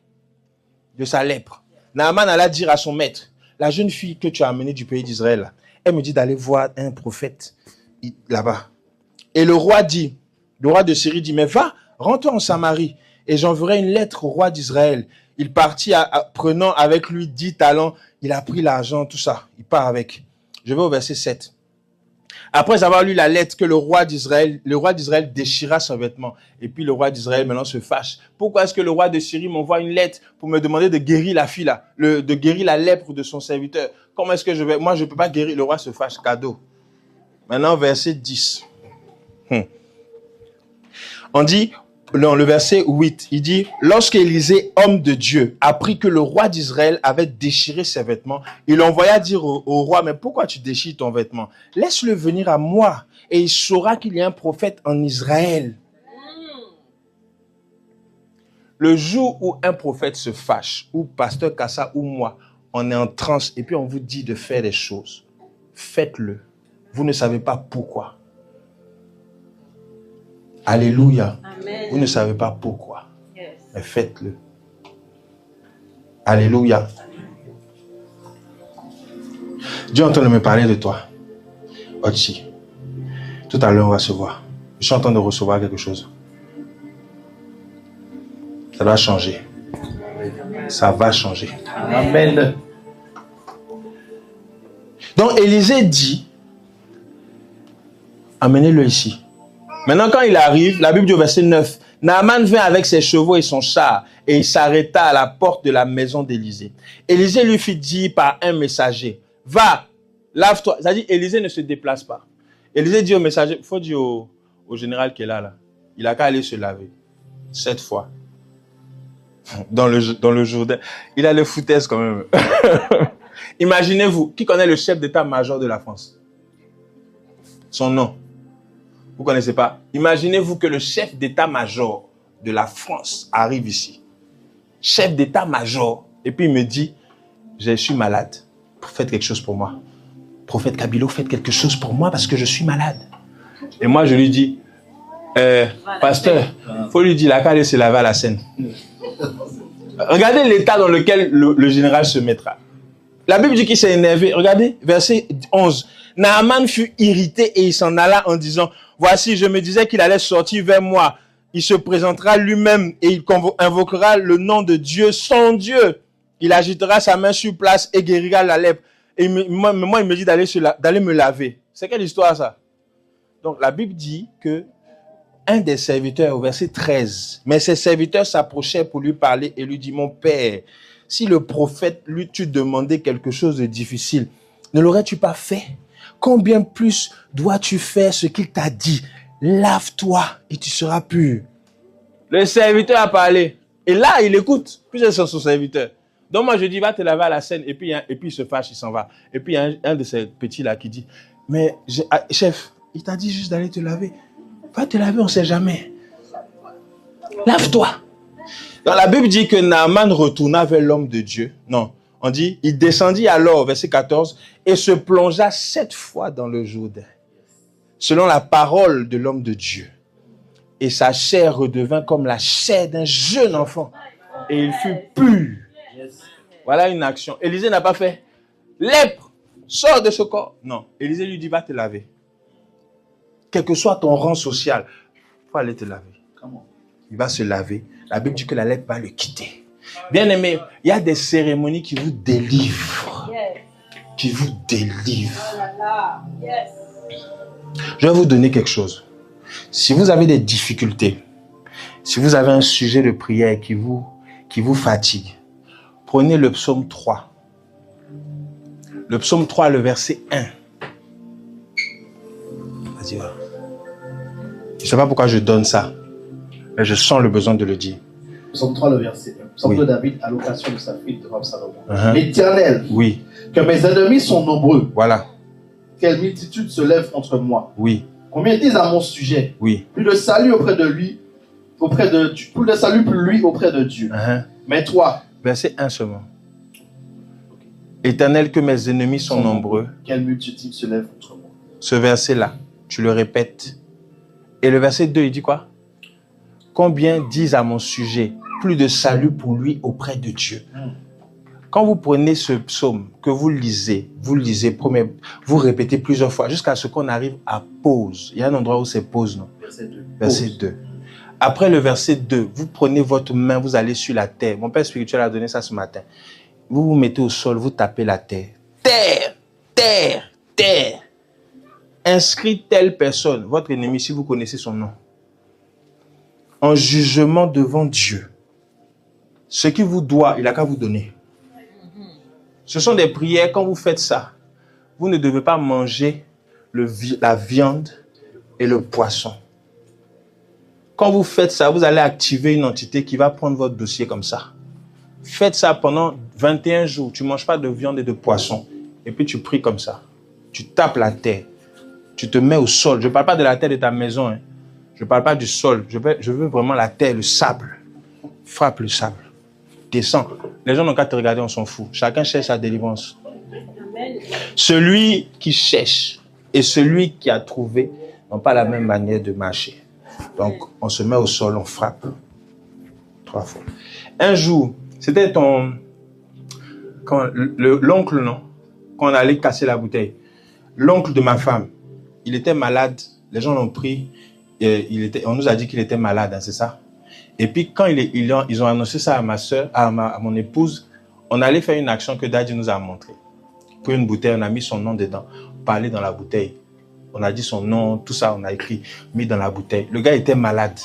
de sa lèpre. » Naaman alla dire à son maître, « La jeune fille que tu as amenée du pays d'Israël, elle me dit d'aller voir un prophète là-bas. » Et le roi de Syrie dit, « Mais va, rends-toi en Samarie, et j'enverrai une lettre au roi d'Israël. » Il partit prenant avec lui 10 talents. Il a pris l'argent, tout ça. Il part avec. Je vais au verset 7. Après avoir lu la lettre que le roi d'Israël déchira son vêtement. Et puis le roi d'Israël maintenant se fâche. Pourquoi est-ce que le roi de Syrie m'envoie une lettre pour me demander de guérir la fille là, de guérir la lèpre de son serviteur? Comment est-ce que je vais? Moi, je ne peux pas guérir. Le roi se fâche. Cadeau. Maintenant, verset 10. On dit, dans le verset 8, il dit, lorsque Élisée, homme de Dieu, apprit que le roi d'Israël avait déchiré ses vêtements, il envoya dire au roi, mais pourquoi tu déchires ton vêtement? Laisse-le venir à moi et il saura qu'il y a un prophète en Israël. Le jour où un prophète se fâche, ou pasteur Kassa ou moi, on est en transe et puis on vous dit de faire des choses, faites-le. Vous ne savez pas pourquoi. Alléluia. Amen. Vous ne savez pas pourquoi. Yes. Mais faites-le. Alléluia. Dieu est en train de me parler de toi. Otchi. Tout à l'heure, on va se voir. Je suis en train de recevoir quelque chose. Ça va changer. Ça va changer. Amen. Donc, Élisée dit, amenez-le ici. Maintenant, quand il arrive, la Bible dit au verset 9, Naaman vint avec ses chevaux et son char et il s'arrêta à la porte de la maison d'Élisée. Élisée lui fit dire par un messager, va, lave-toi. C'est-à-dire, Élisée ne se déplace pas. Élisée dit au messager, il faut dire au général qui est là, il a qu'à aller se laver. 7 fois. Dans le Jourdain. Il a le foutaise quand même. Imaginez-vous, qui connaît le chef d'état-major de la France? Son nom. Vous ne connaissez pas? Imaginez-vous que le chef d'état-major de la France arrive ici. Chef d'état-major. Et puis il me dit, je suis malade. Faites quelque chose pour moi. Prophète Kabilo, faites quelque chose pour moi parce que je suis malade. Et moi je lui dis, pasteur, il faut lui dire, la qu'à se laver à la Seine. Regardez l'état dans lequel le général se mettra. La Bible dit qu'il s'est énervé. Regardez, verset 11. Naaman fut irrité et il s'en alla en disant, voici, je me disais qu'il allait sortir vers moi. Il se présentera lui-même et il invoquera le nom de Dieu, son Dieu. Il agitera sa main sur place et guérira la lèpre. Et moi, il me dit d'aller me laver. C'est quelle histoire ça? Donc, la Bible dit que un des serviteurs, au verset 13, mais ses serviteurs s'approchaient pour lui parler et lui dit, mon père, si le prophète lui tu demandais quelque chose de difficile, ne l'aurais-tu pas fait? Combien plus dois-tu faire ce qu'il t'a dit? Lave-toi et tu seras pur. Le serviteur a parlé. Et là, il écoute. Puis c'est son serviteur. Donc moi, je dis, va te laver à la Seine. Et puis il se fâche, il s'en va. Et puis il y a un de ces petits-là qui dit, mais chef, il t'a dit juste d'aller te laver. Va te laver, on ne sait jamais. Lave-toi. Donc la Bible dit que Naaman retourna vers l'homme de Dieu. Non. On dit, il descendit alors, verset 14, et se plongea 7 fois dans le Jourdain, selon la parole de l'homme de Dieu. Et sa chair redevint comme la chair d'un jeune enfant. Et il fut pur. Voilà une action. Élisée n'a pas fait. Lèpre, sors de ce corps. Non. Élisée lui dit, va te laver. Quel que soit ton rang social, il faut aller te laver. Il va se laver. La Bible dit que la lèpre va le quitter. Bien aimé, il y a des cérémonies qui vous délivrent. Qui vous délivrent. Je vais vous donner quelque chose. Si vous avez des difficultés, si vous avez un sujet de prière qui vous fatigue, prenez le psaume 3. Le psaume 3, le verset 1. Vas-y, va. Je ne sais pas pourquoi je donne ça, mais je sens le besoin de le dire. Psaume 3, le verset 1. Psaume Oui. de David à l'occasion de sa fuite devant Salomon. Uh-huh. L'Éternel, Oui, que mes ennemis sont nombreux, voilà. quelle multitude se lève contre moi. Oui, Combien disent à mon sujet, oui. plus de salut auprès de lui, auprès de Dieu. Plus de salut pour lui auprès de Dieu. Uh-huh. Mais toi, Verset 1 seulement. Éternel, que mes ennemis sont nombreux. quelle multitude se lève contre moi. Ce verset-là, tu le répètes. Et le verset 2, il dit quoi? Combien disent à mon sujet, plus de salut pour lui auprès de Dieu. Quand vous prenez ce psaume, que vous lisez, vous répétez plusieurs fois, jusqu'à ce qu'on arrive à pause. Il y a un endroit où c'est pause, non? Verset 2. Verset 2. Après le verset 2, vous prenez votre main, vous allez sur la terre. Mon père spirituel a donné ça ce matin. Vous vous mettez au sol, vous tapez la terre. Terre, terre, terre. Inscrit telle personne, votre ennemi, si vous connaissez son nom, en jugement devant Dieu. Ce qu'il vous doit, il n'a qu'à vous donner. Ce sont des prières, quand vous faites ça, vous ne devez pas manger la viande et le poisson. Quand vous faites ça, vous allez activer une entité qui va prendre votre dossier comme ça. Faites ça pendant 21 jours. Tu ne manges pas de viande et de poisson. Et puis tu pries comme ça. Tu tapes la terre. Tu te mets au sol. Je ne parle pas de la terre de ta maison. Hein. Je ne parle pas du sol. Je veux vraiment la terre, le sable. Frappe le sable. Descends. Les gens n'ont qu'à te regarder, on s'en fout. Chacun cherche sa délivrance. Celui qui cherche et celui qui a trouvé n'ont pas la même manière de marcher. Donc, on se met au sol, on frappe. 3 fois. Un jour, c'était l'oncle, non? Quand on allait casser la bouteille. L'oncle de ma femme, il était malade. Les gens l'ont pris. On nous a dit qu'il était malade, hein, c'est ça? Et puis, quand ils ont annoncé ça à ma soeur, à mon épouse, on allait faire une action que Daddy nous a montrée. Pour une bouteille, on a mis son nom dedans, parlé dans la bouteille. On a dit son nom, tout ça, on a écrit, mis dans la bouteille. Le gars était malade.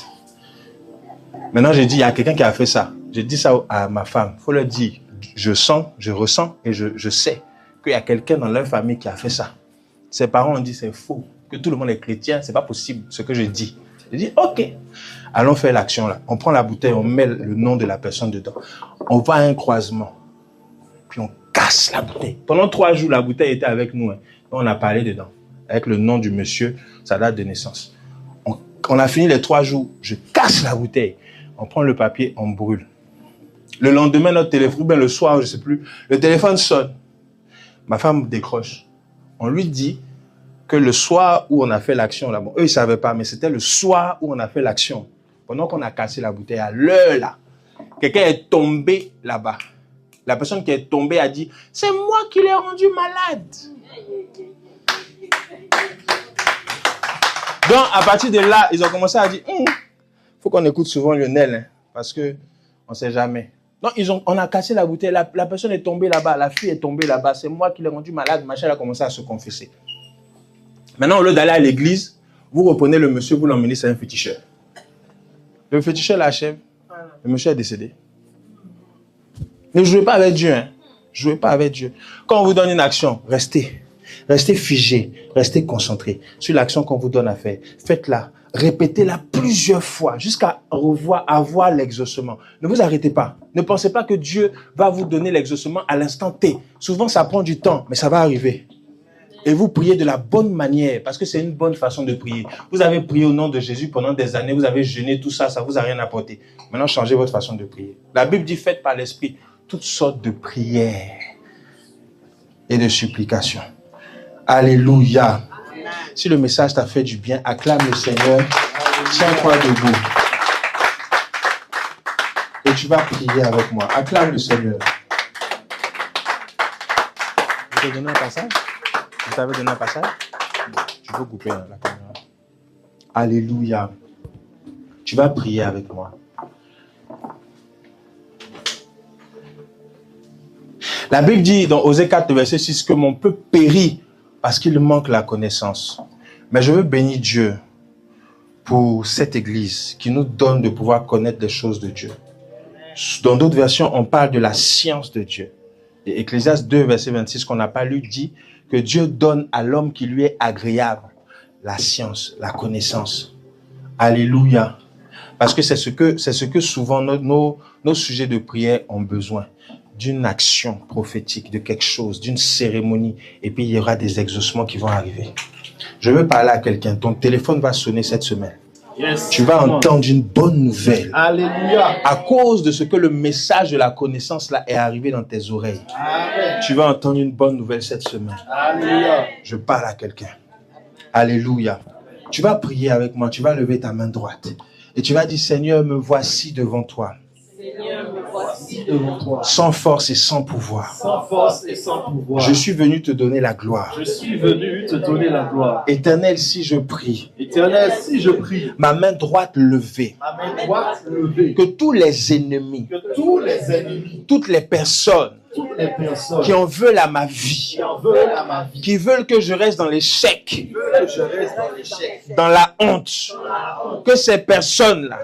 Maintenant, j'ai dit, il y a quelqu'un qui a fait ça. J'ai dit ça à ma femme. Il faut leur dire, je sens, je ressens et je sais qu'il y a quelqu'un dans leur famille qui a fait ça. Ses parents ont dit, c'est faux. Que tout le monde est chrétien, c'est pas possible, ce que je dis. J'ai dit, ok, allons faire l'action là. On prend la bouteille, on met le nom de la personne dedans. On va à un croisement. Puis on casse la bouteille. Pendant 3 jours, la bouteille était avec nous. Hein. On a parlé dedans. Avec le nom du monsieur, sa date de naissance. On a fini les 3 jours. Je casse la bouteille. On prend le papier, on brûle. Le lendemain, notre téléphone, ben le soir, je ne sais plus, le téléphone sonne. Ma femme décroche. On lui dit que le soir où on a fait l'action, là, bon, eux, ils ne savaient pas, mais c'était le soir où on a fait l'action. Pendant qu'on a cassé la bouteille, à l'heure là, quelqu'un est tombé là-bas. La personne qui est tombée a dit, c'est moi qui l'ai rendu malade. Donc, à partir de là, ils ont commencé à dire, faut qu'on écoute souvent Lionel, hein, parce que on ne sait jamais. Donc, on a cassé la bouteille, la personne est tombée là-bas, la fille est tombée là-bas, c'est moi qui l'ai rendu malade, machin, elle a commencé à se confesser. Maintenant, au lieu d'aller à l'église, vous reprenez le monsieur, vous l'emmenez sur un féticheur. Le féticheur l'achève, le monsieur est décédé. Ne jouez pas avec Dieu, hein. Jouez pas avec Dieu. Quand on vous donne une action, restez figé, restez concentré sur l'action qu'on vous donne à faire. Faites-la, répétez-la plusieurs fois jusqu'à avoir l'exaucement. Ne vous arrêtez pas. Ne pensez pas que Dieu va vous donner l'exaucement à l'instant T. Souvent, ça prend du temps, mais ça va arriver. Et vous priez de la bonne manière, parce que c'est une bonne façon de prier. Vous avez prié au nom de Jésus pendant des années, vous avez jeûné, tout ça, ça vous a rien apporté. Maintenant, changez votre façon de prier. La Bible dit, faites par l'Esprit toutes sortes de prières et de supplications. Alléluia. Si le message t'a fait du bien, acclame le Seigneur. Tiens-toi debout. Et tu vas prier avec moi. Acclame le Seigneur. Je t'ai donné un passage? Je t'avais donné un passage? Tu peux couper la caméra. Alléluia. Tu vas prier avec moi. La Bible dit dans Osée 4, verset 6 que mon peuple périt parce qu'il manque la connaissance. Mais je veux bénir Dieu pour cette église qui nous donne de pouvoir connaître les choses de Dieu. Dans d'autres versions, on parle de la science de Dieu. Et Ecclésiaste 2, verset 26, qu'on n'a pas lu, dit que Dieu donne à l'homme qui lui est agréable la science, la connaissance. Alléluia. Parce que c'est ce que souvent nos sujets de prière ont besoin. D'une action prophétique, de quelque chose, d'une cérémonie. Et puis il y aura des exaucements qui vont arriver. Je veux parler à quelqu'un. Ton téléphone va sonner cette semaine. Yes. Tu vas entendre une bonne nouvelle. Alléluia. À cause de ce que le message de la connaissance là est arrivé dans tes oreilles. Amen. Tu vas entendre une bonne nouvelle cette semaine. Alléluia. Je parle à quelqu'un. Alléluia. Tu vas prier avec moi. Tu vas lever ta main droite. Et tu vas dire, Seigneur, me voici devant toi. Seigneur, me voici Devant toi. Sans force et sans pouvoir. Sans force et sans pouvoir. Je suis venu te donner la gloire. Je suis venu te donner la gloire. Éternel, si je prie, Éternel, si je prie, ma main droite levée, ma main droite levée, que tous les ennemis, que tous les ennemis, toutes les personnes toutes les personnes qui en veulent à ma vie, qui en veulent à ma vie, qui veulent que je reste dans l'échec, qui veulent que je reste dans l'échec, dans la honte, que ces personnes-là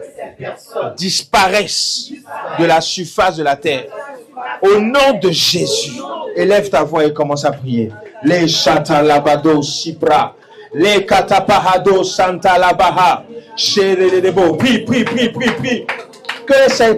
disparaissent de la surface de la terre. Au nom de Jésus, élève ta voix et commence à prier. Les chatalabado sipra, les katapahado santa labaha, prie. Que ces